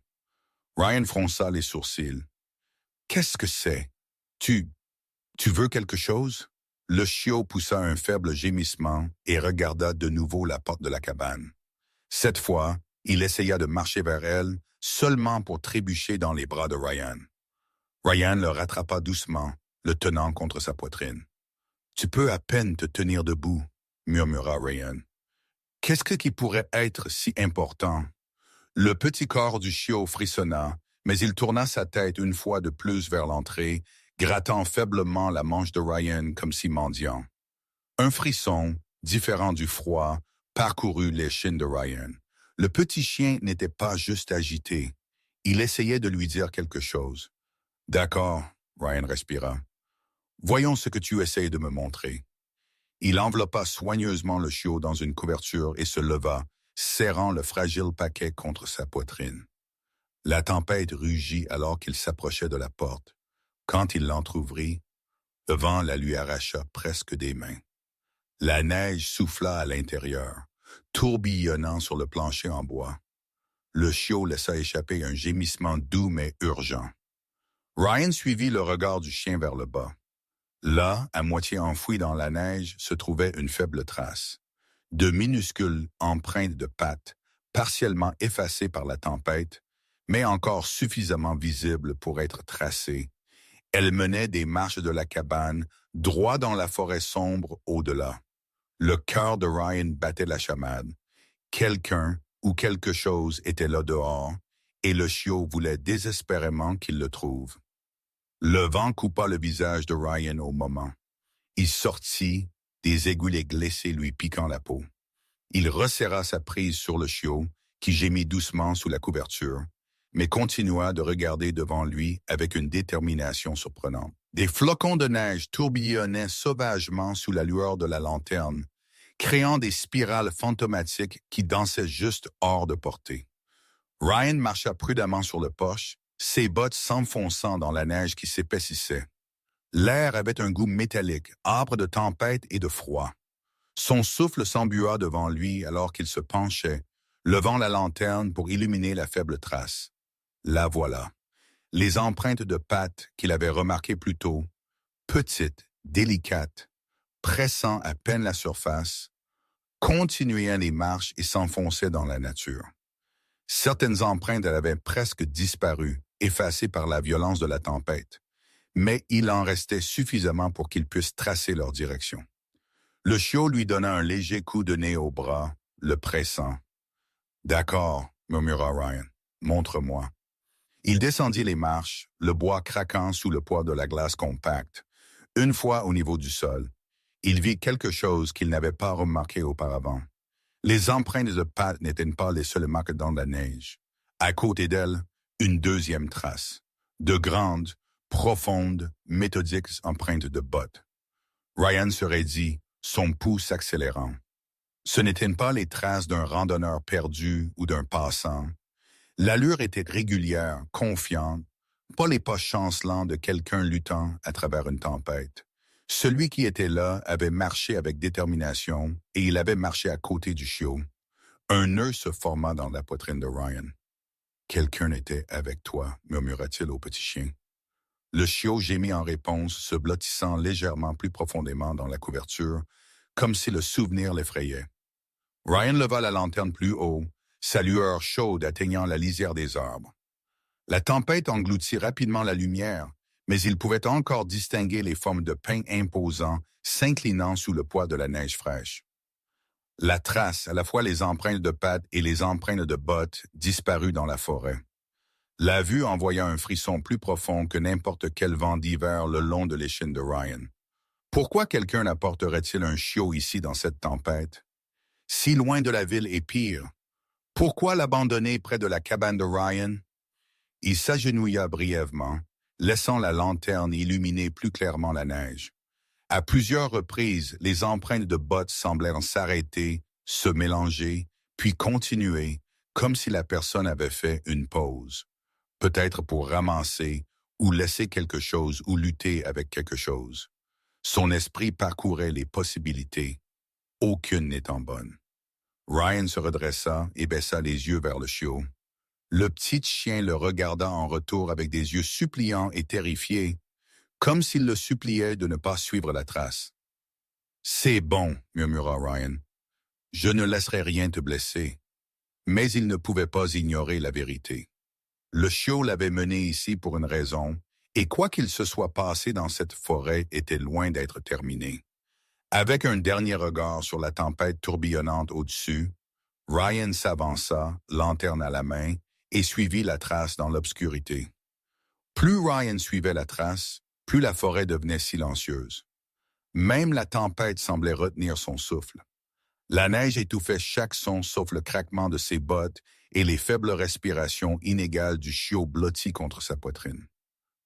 Ryan fronça les sourcils. « Qu'est-ce que c'est? Tu veux quelque chose? » Le chiot poussa un faible gémissement et regarda de nouveau la porte de la cabane. Cette fois, il essaya de marcher vers elle, seulement pour trébucher dans les bras de Ryan. Ryan le rattrapa doucement, le tenant contre sa poitrine. « Tu peux à peine te tenir debout, » murmura Ryan. « Qu'est-ce qui pourrait être si important? » Le petit corps du chiot frissonna, mais il tourna sa tête une fois de plus vers l'entrée, grattant faiblement la manche de Ryan comme si mendiant. Un frisson, différent du froid, parcourut l'échine de Ryan. Le petit chien n'était pas juste agité. Il essayait de lui dire quelque chose. « D'accord, » Ryan respira. « Voyons ce que tu essayes de me montrer. » Il enveloppa soigneusement le chiot dans une couverture et se leva, serrant le fragile paquet contre sa poitrine. La tempête rugit alors qu'il s'approchait de la porte. Quand il l'entr'ouvrit, le vent la lui arracha presque des mains. La neige souffla à l'intérieur, tourbillonnant sur le plancher en bois. Le chiot laissa échapper un gémissement doux mais urgent. Ryan suivit le regard du chien vers le bas. Là, à moitié enfoui dans la neige, se trouvait une faible trace. De minuscules empreintes de pattes, partiellement effacées par la tempête, mais encore suffisamment visibles pour être tracées. Elles menaient des marches de la cabane, droit dans la forêt sombre au-delà. Le cœur de Ryan battait la chamade. Quelqu'un ou quelque chose était là dehors, et le chiot voulait désespérément qu'il le trouve. Le vent coupa le visage de Ryan au moment. Il sortit, des aiguillets glacés lui piquant la peau. Il resserra sa prise sur le chiot, qui gémit doucement sous la couverture, mais continua de regarder devant lui avec une détermination surprenante. Des flocons de neige tourbillonnaient sauvagement sous la lueur de la lanterne, créant des spirales fantomatiques qui dansaient juste hors de portée. Ryan marcha prudemment sur le porche, ses bottes s'enfonçant dans la neige qui s'épaississait. L'air avait un goût métallique, âpre de tempête et de froid. Son souffle s'embua devant lui alors qu'il se penchait, levant la lanterne pour illuminer la faible trace. La voilà. Les empreintes de pattes qu'il avait remarquées plus tôt, petites, délicates, pressant à peine la surface, continuaient les marches et s'enfonçaient dans la nature. Certaines empreintes avaient presque disparu, effacées par la violence de la tempête, mais il en restait suffisamment pour qu'il puisse tracer leur direction. Le chiot lui donna un léger coup de nez au bras, le pressant. « D'accord, » murmura Ryan. Montre-moi. Il descendit les marches, le bois craquant sous le poids de la glace compacte. Une fois au niveau du sol, il vit quelque chose qu'il n'avait pas remarqué auparavant. Les empreintes de pattes n'étaient pas les seules marques dans la neige. À côté d'elle, une deuxième trace. De grandes, profondes, méthodiques empreintes de bottes. Ryan se raidit, son pouls s'accélérant. Ce n'étaient pas les traces d'un randonneur perdu ou d'un passant. L'allure était régulière, confiante, pas les pas chancelants de quelqu'un luttant à travers une tempête. Celui qui était là avait marché avec détermination et il avait marché à côté du chiot. Un nœud se forma dans la poitrine de Ryan. « Quelqu'un était avec toi », murmura-t-il au petit chien. Le chiot gémit en réponse, se blottissant légèrement plus profondément dans la couverture, comme si le souvenir l'effrayait. Ryan leva la lanterne plus haut, sa lueur chaude atteignant la lisière des arbres. La tempête engloutit rapidement la lumière, mais il pouvait encore distinguer les formes de pins imposants s'inclinant sous le poids de la neige fraîche. La trace, à la fois les empreintes de pattes et les empreintes de bottes, disparut dans la forêt. La vue envoya un frisson plus profond que n'importe quel vent d'hiver le long de l'échine de Ryan. Pourquoi quelqu'un apporterait-il un chiot ici dans cette tempête? Si loin de la ville et pire. Pourquoi l'abandonner près de la cabane de Ryan? Il s'agenouilla brièvement, laissant la lanterne illuminer plus clairement la neige. À plusieurs reprises, les empreintes de bottes semblèrent s'arrêter, se mélanger, puis continuer, comme si la personne avait fait une pause. Peut-être pour ramasser, ou laisser quelque chose, ou lutter avec quelque chose. Son esprit parcourait les possibilités, aucune n'étant bonne. Ryan se redressa et baissa les yeux vers le chiot. Le petit chien le regarda en retour avec des yeux suppliants et terrifiés, comme s'il le suppliait de ne pas suivre la trace. « C'est bon, » murmura Ryan. « Je ne laisserai rien te blesser. » Mais il ne pouvait pas ignorer la vérité. Le chiot l'avait mené ici pour une raison, et quoi qu'il se soit passé dans cette forêt était loin d'être terminé. Avec un dernier regard sur la tempête tourbillonnante au-dessus, Ryan s'avança, lanterne à la main, et suivit la trace dans l'obscurité. Plus Ryan suivait la trace, plus la forêt devenait silencieuse. Même la tempête semblait retenir son souffle. La neige étouffait chaque son sauf le craquement de ses bottes et les faibles respirations inégales du chiot blotti contre sa poitrine.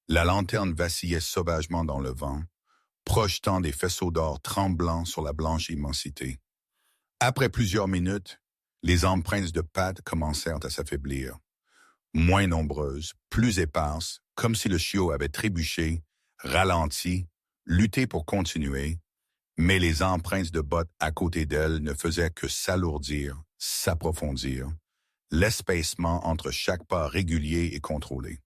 La lanterne vacillait sauvagement dans le vent, projetant des faisceaux d'or tremblants sur la blanche immensité. Après plusieurs minutes, les empreintes de pattes commencèrent à s'affaiblir. Moins nombreuses, plus éparses, comme si le chiot avait trébuché, ralenti, lutté pour continuer, mais les empreintes de bottes à côté d'elle ne faisaient que s'alourdir, s'approfondir, l'espacement entre chaque pas régulier et contrôlé.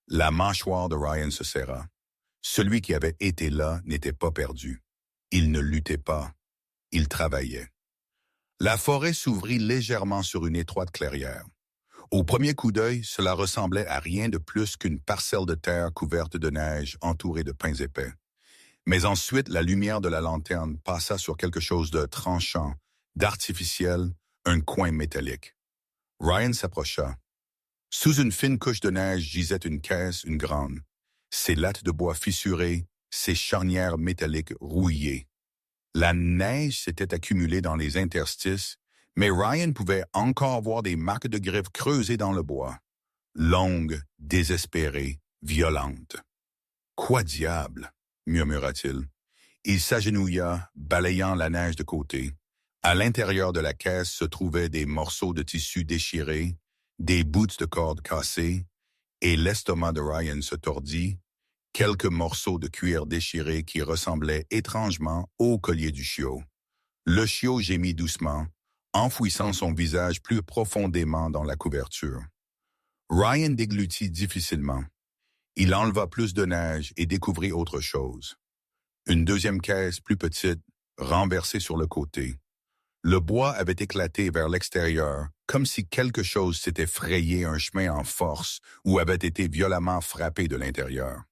La mâchoire de Ryan se serra. Celui qui avait été là n'était pas perdu. Il ne luttait pas. Il travaillait. La forêt s'ouvrit légèrement sur une étroite clairière. Au premier coup d'œil, cela ressemblait à rien de plus qu'une parcelle de terre couverte de neige entourée de pins épais. Mais ensuite, la lumière de la lanterne passa sur quelque chose de tranchant, d'artificiel, un coin métallique. Ryan s'approcha. Sous une fine couche de neige gisait une caisse, une grande. Ses lattes de bois fissurées, ses charnières métalliques rouillées. La neige s'était accumulée dans les interstices, mais Ryan pouvait encore voir des marques de griffes creusées dans le bois. Longues, désespérées, violentes. « Quoi diable ?» murmura-t-il. Il s'agenouilla, balayant la neige de côté. À l'intérieur de la caisse se trouvaient des morceaux de tissu déchirés, des bouts de corde cassés, et l'estomac de Ryan se tordit, quelques morceaux de cuir déchirés qui ressemblaient étrangement au collier du chiot. Le chiot gémit doucement, enfouissant son visage plus profondément dans la couverture. Ryan déglutit difficilement. Il enleva plus de neige et découvrit autre chose. Une deuxième caisse plus petite, renversée sur le côté. Le bois avait éclaté vers l'extérieur, comme si quelque chose s'était frayé un chemin en force ou avait été violemment frappé de l'intérieur.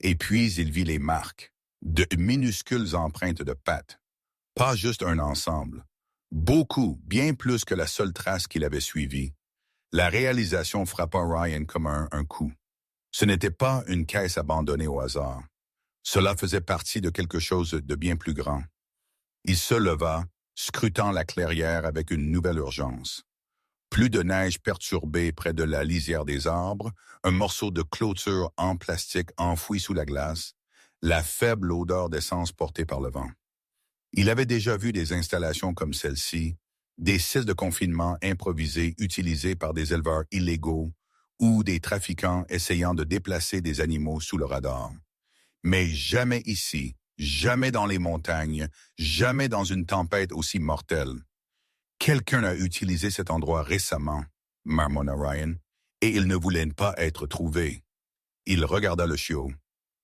Et puis il vit les marques, de minuscules empreintes de pattes. Pas juste un ensemble. Beaucoup, bien plus que la seule trace qu'il avait suivie. La réalisation frappa Ryan comme un coup. Ce n'était pas une caisse abandonnée au hasard. Cela faisait partie de quelque chose de bien plus grand. Il se leva, scrutant la clairière avec une nouvelle urgence. Plus de neige perturbée près de la lisière des arbres, un morceau de clôture en plastique enfoui sous la glace, la faible odeur d'essence portée par le vent. Il avait déjà vu des installations comme celle-ci, des sites de confinement improvisés utilisés par des éleveurs illégaux ou des trafiquants essayant de déplacer des animaux sous le radar. Mais jamais ici, jamais dans les montagnes, jamais dans une tempête aussi mortelle. Quelqu'un a utilisé cet endroit récemment, marmonna Ryan, et il ne voulait pas être trouvé. Il regarda le chiot.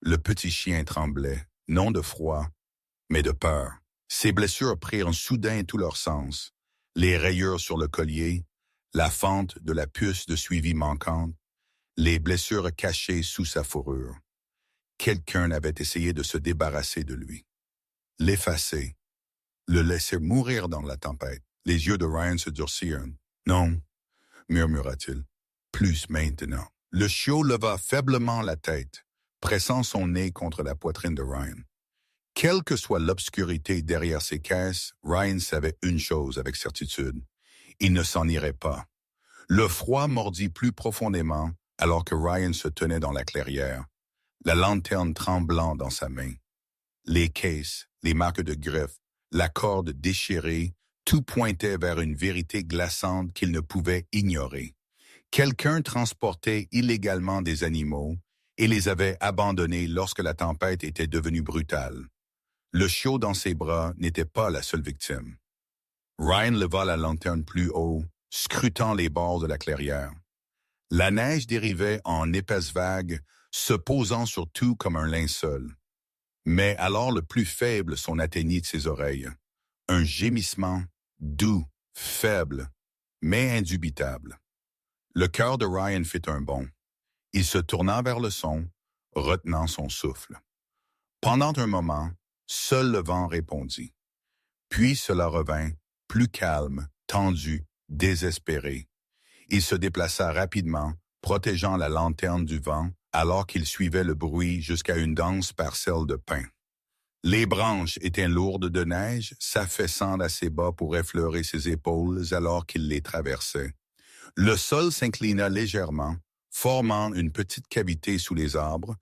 Le petit chien tremblait, non de froid, mais de peur. Ses blessures prirent soudain tout leur sens. Les rayures sur le collier, la fente de la puce de suivi manquante, les blessures cachées sous sa fourrure. Quelqu'un avait essayé de se débarrasser de lui. L'effacer, le laisser mourir dans la tempête. Les yeux de Ryan se durcirent. « Non », murmura-t-il, « plus maintenant. » Le chiot leva faiblement la tête, pressant son nez contre la poitrine de Ryan. Quelle que soit l'obscurité derrière ces caisses, Ryan savait une chose avec certitude. Il ne s'en irait pas. Le froid mordit plus profondément alors que Ryan se tenait dans la clairière, la lanterne tremblant dans sa main. Les caisses, les marques de griffes, la corde déchirée, tout pointait vers une vérité glaçante qu'il ne pouvait ignorer. Quelqu'un transportait illégalement des animaux et les avait abandonnés lorsque la tempête était devenue brutale. Le chiot dans ses bras n'était pas la seule victime. Ryan leva la lanterne plus haut, scrutant les bords de la clairière. La neige dérivait en épaisses vagues, se posant sur tout comme un linceul. Mais alors le plus faible s'en atteignit de ses oreilles. Un gémissement, doux, faible, mais indubitable. Le cœur de Ryan fit un bond. Il se tourna vers le son, retenant son souffle. Pendant un moment, seul le vent répondit. Puis cela revint, plus calme, tendu, désespéré. Il se déplaça rapidement, protégeant la lanterne du vent, alors qu'il suivait le bruit jusqu'à une dense parcelle de pin. Les branches étaient lourdes de neige, s'affaissant assez bas pour effleurer ses épaules alors qu'il les traversait. Le sol s'inclina légèrement, formant une petite cavité sous les arbres,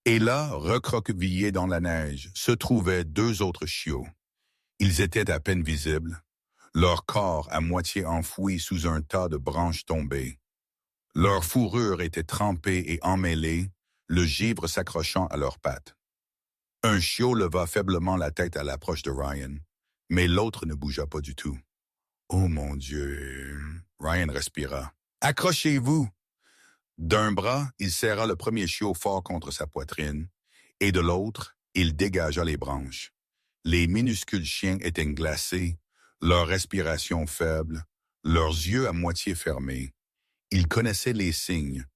et là, recroquevillés dans la neige, se trouvaient deux autres chiots. Ils étaient à peine visibles, leur corps à moitié enfoui sous un tas de branches tombées. Leur fourrure était trempée et emmêlée, le givre s'accrochant à leurs pattes. Un chiot leva faiblement la tête à l'approche de Ryan, mais l'autre ne bougea pas du tout. « Oh mon Dieu !» Ryan respira. « Accrochez-vous !» D'un bras, il serra le premier chiot fort contre sa poitrine, et de l'autre, il dégagea les branches. Les minuscules chiens étaient glacés, leur respiration faible, leurs yeux à moitié fermés. Ils connaissaient les signes.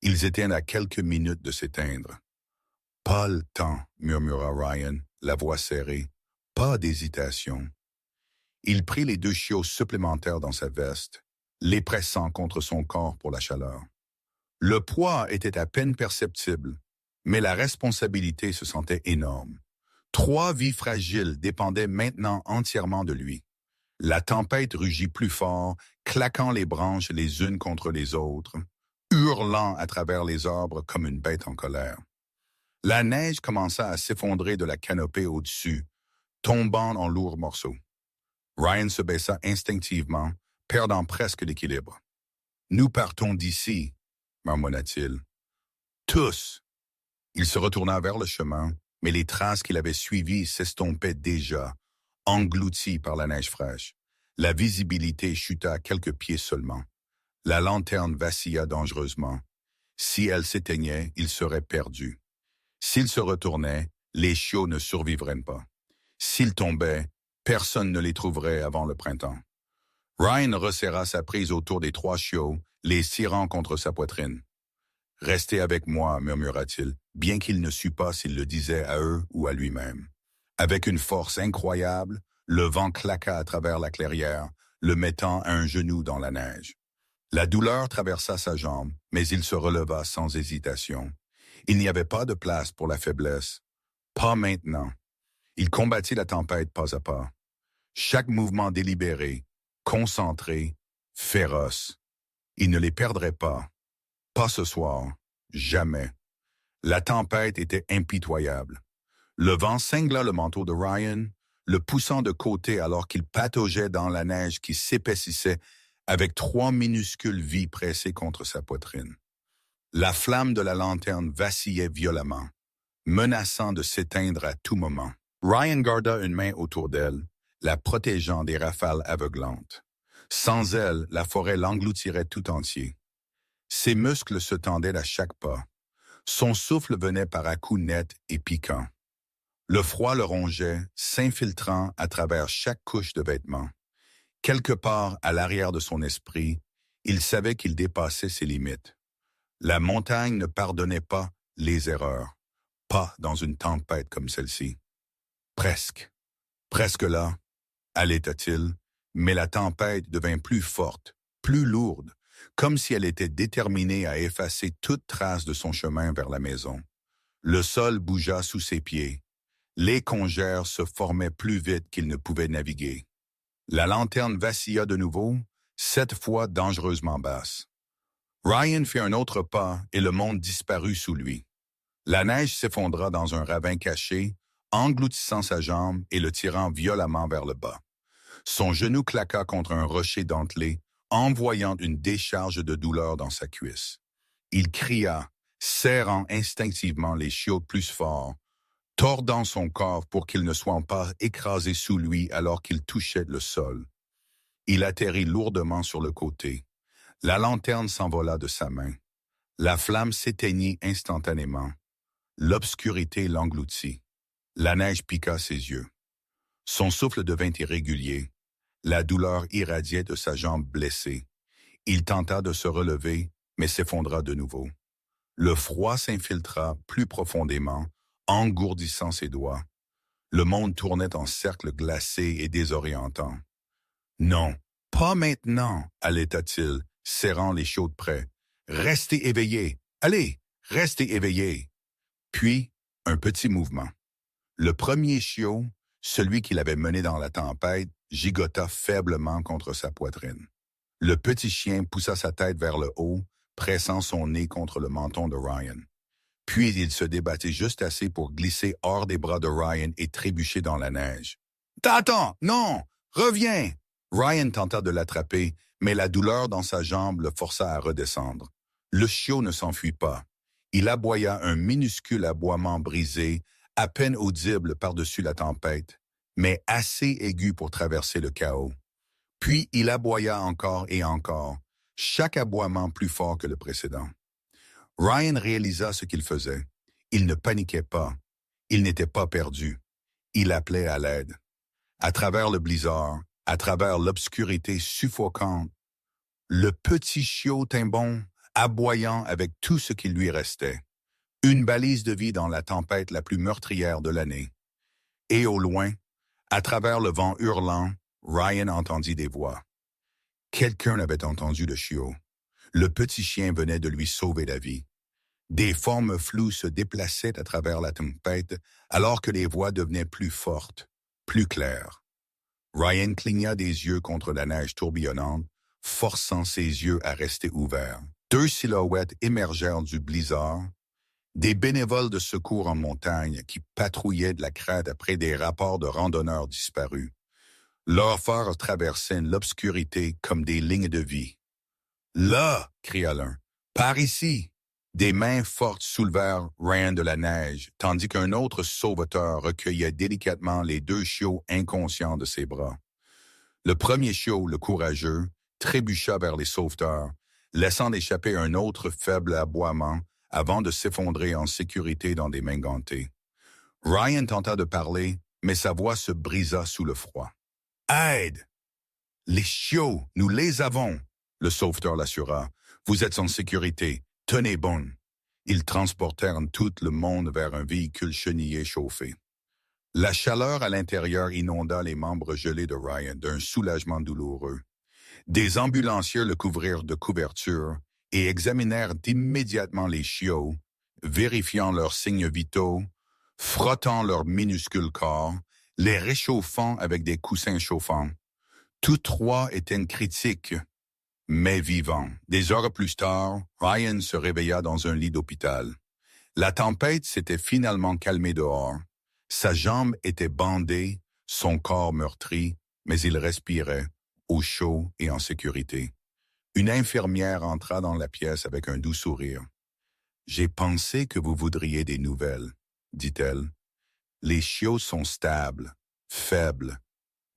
Ils étaient à quelques minutes de s'éteindre. « Pas le temps, » murmura Ryan, la voix serrée. « Pas d'hésitation. » Il prit les deux chiots supplémentaires dans sa veste, les pressant contre son corps pour la chaleur. Le poids était à peine perceptible, mais la responsabilité se sentait énorme. 3 vies fragiles dépendaient maintenant entièrement de lui. La tempête rugit plus fort, claquant les branches les unes contre les autres, hurlant à travers les arbres comme une bête en colère. La neige commença à s'effondrer de la canopée au-dessus, tombant en lourds morceaux. Ryan se baissa instinctivement, perdant presque l'équilibre. « Nous partons d'ici », marmonna-t-il. « Tous !» Il se retourna vers le chemin, mais les traces qu'il avait suivies s'estompaient déjà, englouties par la neige fraîche. La visibilité chuta quelques pieds seulement. La lanterne vacilla dangereusement. Si elle s'éteignait, il serait perdu. S'il se retournait, les chiots ne survivraient pas. S'ils tombaient, personne ne les trouverait avant le printemps. Ryan resserra sa prise autour des 3 chiots, les tirant contre sa poitrine. « Restez avec moi », murmura-t-il, bien qu'il ne sût pas s'il le disait à eux ou à lui-même. Avec une force incroyable, le vent claqua à travers la clairière, le mettant à un genou dans la neige. La douleur traversa sa jambe, mais il se releva sans hésitation. Il n'y avait pas de place pour la faiblesse. Pas maintenant. Il combattit la tempête pas à pas. Chaque mouvement délibéré, concentré, féroce. Il ne les perdrait pas. Pas ce soir. Jamais. La tempête était impitoyable. Le vent cingla le manteau de Ryan, le poussant de côté alors qu'il pataugeait dans la neige qui s'épaississait avec 3 minuscules vies pressées contre sa poitrine. La flamme de la lanterne vacillait violemment, menaçant de s'éteindre à tout moment. Ryan garda une main autour d'elle, la protégeant des rafales aveuglantes. Sans elle, la forêt l'engloutirait tout entier. Ses muscles se tendaient à chaque pas. Son souffle venait par à-coups nets et piquants. Le froid le rongeait, s'infiltrant à travers chaque couche de vêtements. Quelque part à l'arrière de son esprit, il savait qu'il dépassait ses limites. La montagne ne pardonnait pas les erreurs, pas dans une tempête comme celle-ci. Presque là, allaita-t-il, mais la tempête devint plus forte, plus lourde, comme si elle était déterminée à effacer toute trace de son chemin vers la maison. Le sol bougea sous ses pieds. Les congères se formaient plus vite qu'il ne pouvait naviguer. La lanterne vacilla de nouveau, cette fois dangereusement basse. Ryan fit un autre pas et le monde disparut sous lui. La neige s'effondra dans un ravin caché, engloutissant sa jambe et le tirant violemment vers le bas. Son genou claqua contre un rocher dentelé, envoyant une décharge de douleur dans sa cuisse. Il cria, serrant instinctivement les chiots plus forts, tordant son corps pour qu'il ne soit pas écrasé sous lui alors qu'il touchait le sol. Il atterrit lourdement sur le côté. La lanterne s'envola de sa main. La flamme s'éteignit instantanément. L'obscurité l'engloutit. La neige piqua ses yeux. Son souffle devint irrégulier. La douleur irradiait de sa jambe blessée. Il tenta de se relever, mais s'effondra de nouveau. Le froid s'infiltra plus profondément, engourdissant ses doigts. Le monde tournait en cercle glacé et désorientant. « Non, pas maintenant » allaita-t-il, serrant les chiots de près. « Restez éveillés. Allez, restez éveillés. » Puis, un petit mouvement. Le premier chiot, celui qu'il avait mené dans la tempête, gigota faiblement contre sa poitrine. Le petit chien poussa sa tête vers le haut, pressant son nez contre le menton de Ryan. Puis il se débattit juste assez pour glisser hors des bras de Ryan et trébucher dans la neige. « T'attends! Non! Reviens! » Ryan tenta de l'attraper, mais la douleur dans sa jambe le força à redescendre. Le chiot ne s'enfuit pas. Il aboya un minuscule aboiement brisé, à peine audible par-dessus la tempête, mais assez aigu pour traverser le chaos. Puis il aboya encore et encore, chaque aboiement plus fort que le précédent. Ryan réalisa ce qu'il faisait. Il ne paniquait pas. Il n'était pas perdu. Il appelait à l'aide. À travers le blizzard, à travers l'obscurité suffocante, le petit chiot tint bon, aboyant avec tout ce qui lui restait. Une balise de vie dans la tempête la plus meurtrière de l'année. Et au loin, à travers le vent hurlant, Ryan entendit des voix. Quelqu'un avait entendu le chiot. Le petit chien venait de lui sauver la vie. Des formes floues se déplaçaient à travers la tempête alors que les voix devenaient plus fortes, plus claires. Ryan cligna des yeux contre la neige tourbillonnante, forçant ses yeux à rester ouverts. 2 silhouettes émergèrent du blizzard, des bénévoles de secours en montagne qui patrouillaient de la crête après des rapports de randonneurs disparus. Leurs phares traversaient l'obscurité comme des lignes de vie. « Là !» cria l'un. « Par ici !» Des mains fortes soulevèrent Ryan de la neige, tandis qu'un autre sauveteur recueillait délicatement les 2 chiots inconscients de ses bras. Le premier chiot, le courageux, trébucha vers les sauveteurs, laissant échapper un autre faible aboiement avant de s'effondrer en sécurité dans des mains gantées. Ryan tenta de parler, mais sa voix se brisa sous le froid. « Aide! Les chiots, nous les avons! » Le sauveteur l'assura. « Vous êtes en sécurité. Tenez bon. » Ils transportèrent tout le monde vers un véhicule chenillé chauffé. La chaleur à l'intérieur inonda les membres gelés de Ryan d'un soulagement douloureux. Des ambulanciers le couvrirent de couvertures et examinèrent immédiatement les chiots, vérifiant leurs signes vitaux, frottant leurs minuscules corps, les réchauffant avec des coussins chauffants. Tous trois étaient critiques, mais vivants. Des heures plus tard, Ryan se réveilla dans un lit d'hôpital. La tempête s'était finalement calmée dehors. Sa jambe était bandée, son corps meurtri, mais il respirait, au chaud et en sécurité. Une infirmière entra dans la pièce avec un doux sourire. « J'ai pensé que vous voudriez des nouvelles, » dit-elle. « Les chiots sont stables, faibles,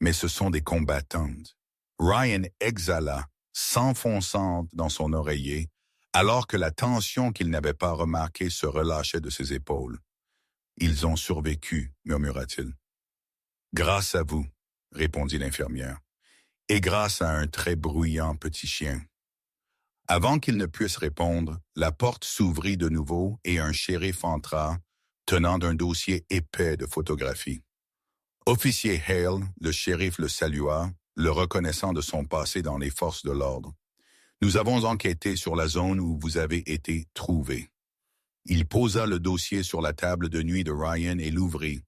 mais ce sont des combattantes. » Ryan exhala, s'enfonçant dans son oreiller, alors que la tension qu'il n'avait pas remarquée se relâchait de ses épaules. « Ils ont survécu, » murmura-t-il. « Grâce à vous, » répondit l'infirmière, « et grâce à un très bruyant petit chien. » Avant qu'il ne puisse répondre, la porte s'ouvrit de nouveau et un shérif entra, tenant un dossier épais de photographies. Officier Hale, le shérif le salua, le reconnaissant de son passé dans les forces de l'ordre. « Nous avons enquêté sur la zone où vous avez été trouvé. » Il posa le dossier sur la table de nuit de Ryan et l'ouvrit.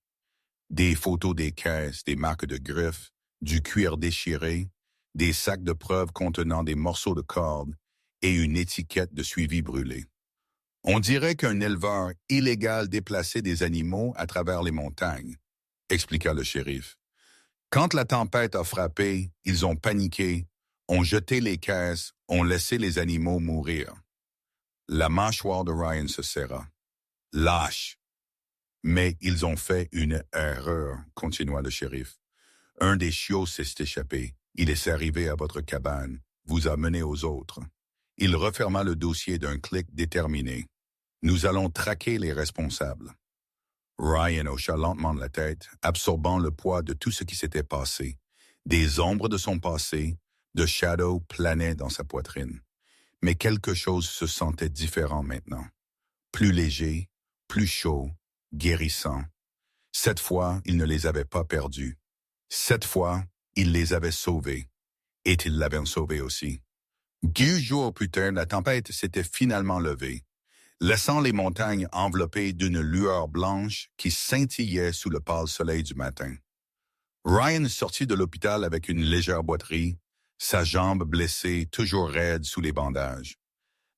Des photos des caisses, des marques de griffes, du cuir déchiré, des sacs de preuves contenant des morceaux de corde et une étiquette de suivi brûlée. On dirait qu'un éleveur illégal déplaçait des animaux à travers les montagnes, expliqua le shérif. Quand la tempête a frappé, ils ont paniqué, ont jeté les caisses, ont laissé les animaux mourir. La mâchoire de Ryan se serra. Lâche! Mais ils ont fait une erreur, continua le shérif. Un des chiots s'est échappé. Il est arrivé à votre cabane, vous a mené aux autres. Il referma le dossier d'un clic déterminé. Nous allons traquer les responsables. Ryan hocha lentement la tête, absorbant le poids de tout ce qui s'était passé. Des ombres de son passé, de Shadow planaient dans sa poitrine. Mais quelque chose se sentait différent maintenant. Plus léger, plus chaud, guérissant. Cette fois, il ne les avait pas perdus. Cette fois, il les avait sauvés. Et ils l'avaient sauvé aussi. 10 jours plus tard, la tempête s'était finalement levée, laissant les montagnes enveloppées d'une lueur blanche qui scintillait sous le pâle soleil du matin. Ryan sortit de l'hôpital avec une légère boiterie, sa jambe blessée toujours raide sous les bandages.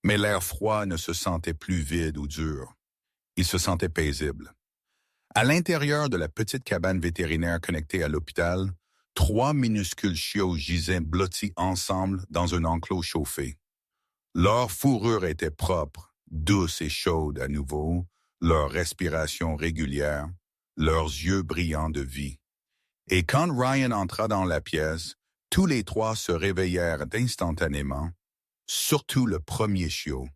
Mais l'air froid ne se sentait plus vide ou dur. Il se sentait paisible. À l'intérieur de la petite cabane vétérinaire connectée à l'hôpital, 3 minuscules chiots gisaient blottis ensemble dans un enclos chauffé. Leur fourrure était propre, douce et chaude à nouveau, leur respiration régulière, leurs yeux brillants de vie. Et quand Ryan entra dans la pièce, tous les 3 se réveillèrent instantanément, surtout le premier chiot,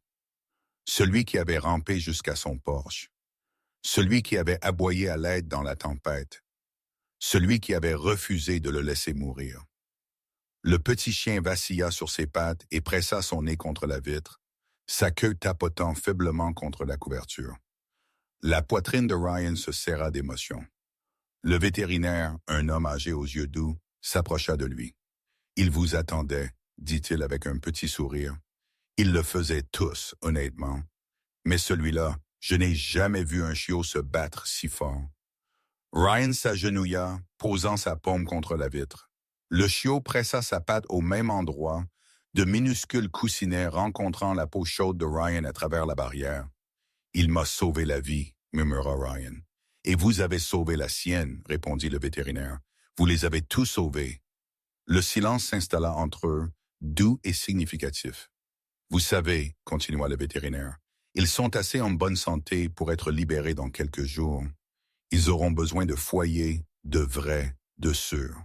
celui qui avait rampé jusqu'à son porche, celui qui avait aboyé à l'aide dans la tempête, celui qui avait refusé de le laisser mourir. Le petit chien vacilla sur ses pattes et pressa son nez contre la vitre, sa queue tapotant faiblement contre la couverture. La poitrine de Ryan se serra d'émotion. Le vétérinaire, un homme âgé aux yeux doux, s'approcha de lui. « Il vous attendait », dit-il avec un petit sourire. Ils le faisaient tous, honnêtement. Mais celui-là, je n'ai jamais vu un chiot se battre si fort. Ryan s'agenouilla, posant sa paume contre la vitre. Le chiot pressa sa patte au même endroit, de minuscules coussinets rencontrant la peau chaude de Ryan à travers la barrière. « Il m'a sauvé la vie », murmura Ryan. « Et vous avez sauvé la sienne », répondit le vétérinaire. « Vous les avez tous sauvés. » Le silence s'installa entre eux, doux et significatif. « Vous savez, » continua le vétérinaire, « ils sont assez en bonne santé pour être libérés dans quelques jours. Ils auront besoin de foyers, de vrais, de sûrs. »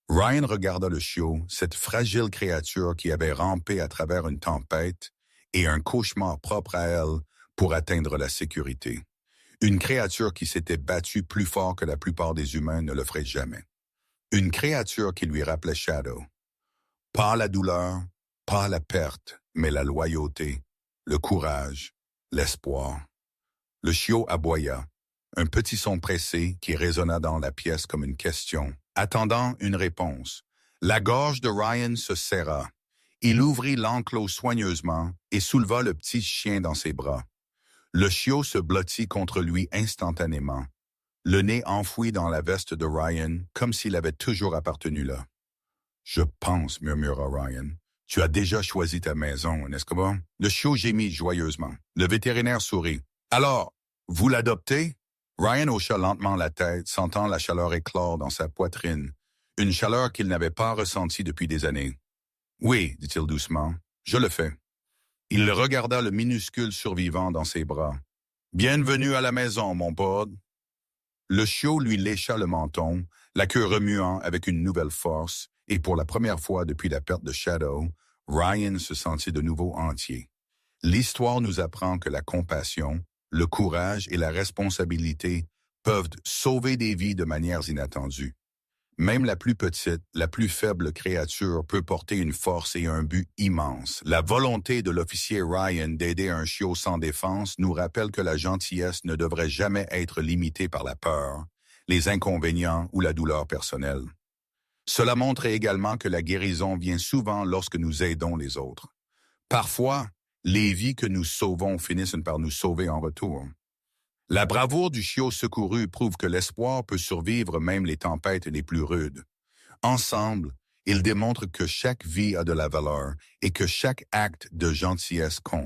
Ryan regarda le chiot, cette fragile créature qui avait rampé à travers une tempête et un cauchemar propre à elle pour atteindre la sécurité. Une créature qui s'était battue plus fort que la plupart des humains ne le ferait jamais. Une créature qui lui rappelait Shadow. Pas la douleur, pas la perte, mais la loyauté, le courage, l'espoir. Le chiot aboya, un petit son pressé qui résonna dans la pièce comme une question, attendant une réponse. La gorge de Ryan se serra. Il ouvrit l'enclos soigneusement et souleva le petit chien dans ses bras. Le chiot se blottit contre lui instantanément, le nez enfoui dans la veste de Ryan, comme s'il avait toujours appartenu là. « Je pense, murmura Ryan. Tu as déjà choisi ta maison, n'est-ce pas? » Le chiot gémit joyeusement. Le vétérinaire sourit. « Alors, vous l'adoptez? » Ryan hocha lentement la tête, sentant la chaleur éclore dans sa poitrine, une chaleur qu'il n'avait pas ressentie depuis des années. « Oui, dit-il doucement, je le fais. » Il regarda le minuscule survivant dans ses bras. « Bienvenue à la maison, mon pote. » Le chiot lui lécha le menton, la queue remuant avec une nouvelle force, et pour la première fois depuis la perte de Shadow, Ryan se sentit de nouveau entier. L'histoire nous apprend que la compassion, le courage et la responsabilité peuvent sauver des vies de manières inattendues. Même la plus petite, la plus faible créature peut porter une force et un but immense. La volonté de l'officier Ryan d'aider un chiot sans défense nous rappelle que la gentillesse ne devrait jamais être limitée par la peur, les inconvénients ou la douleur personnelle. Cela montre également que la guérison vient souvent lorsque nous aidons les autres. Parfois, les vies que nous sauvons finissent par nous sauver en retour. La bravoure du chiot secouru prouve que l'espoir peut survivre même les tempêtes les plus rudes. Ensemble, ils démontrent que chaque vie a de la valeur et que chaque acte de gentillesse compte.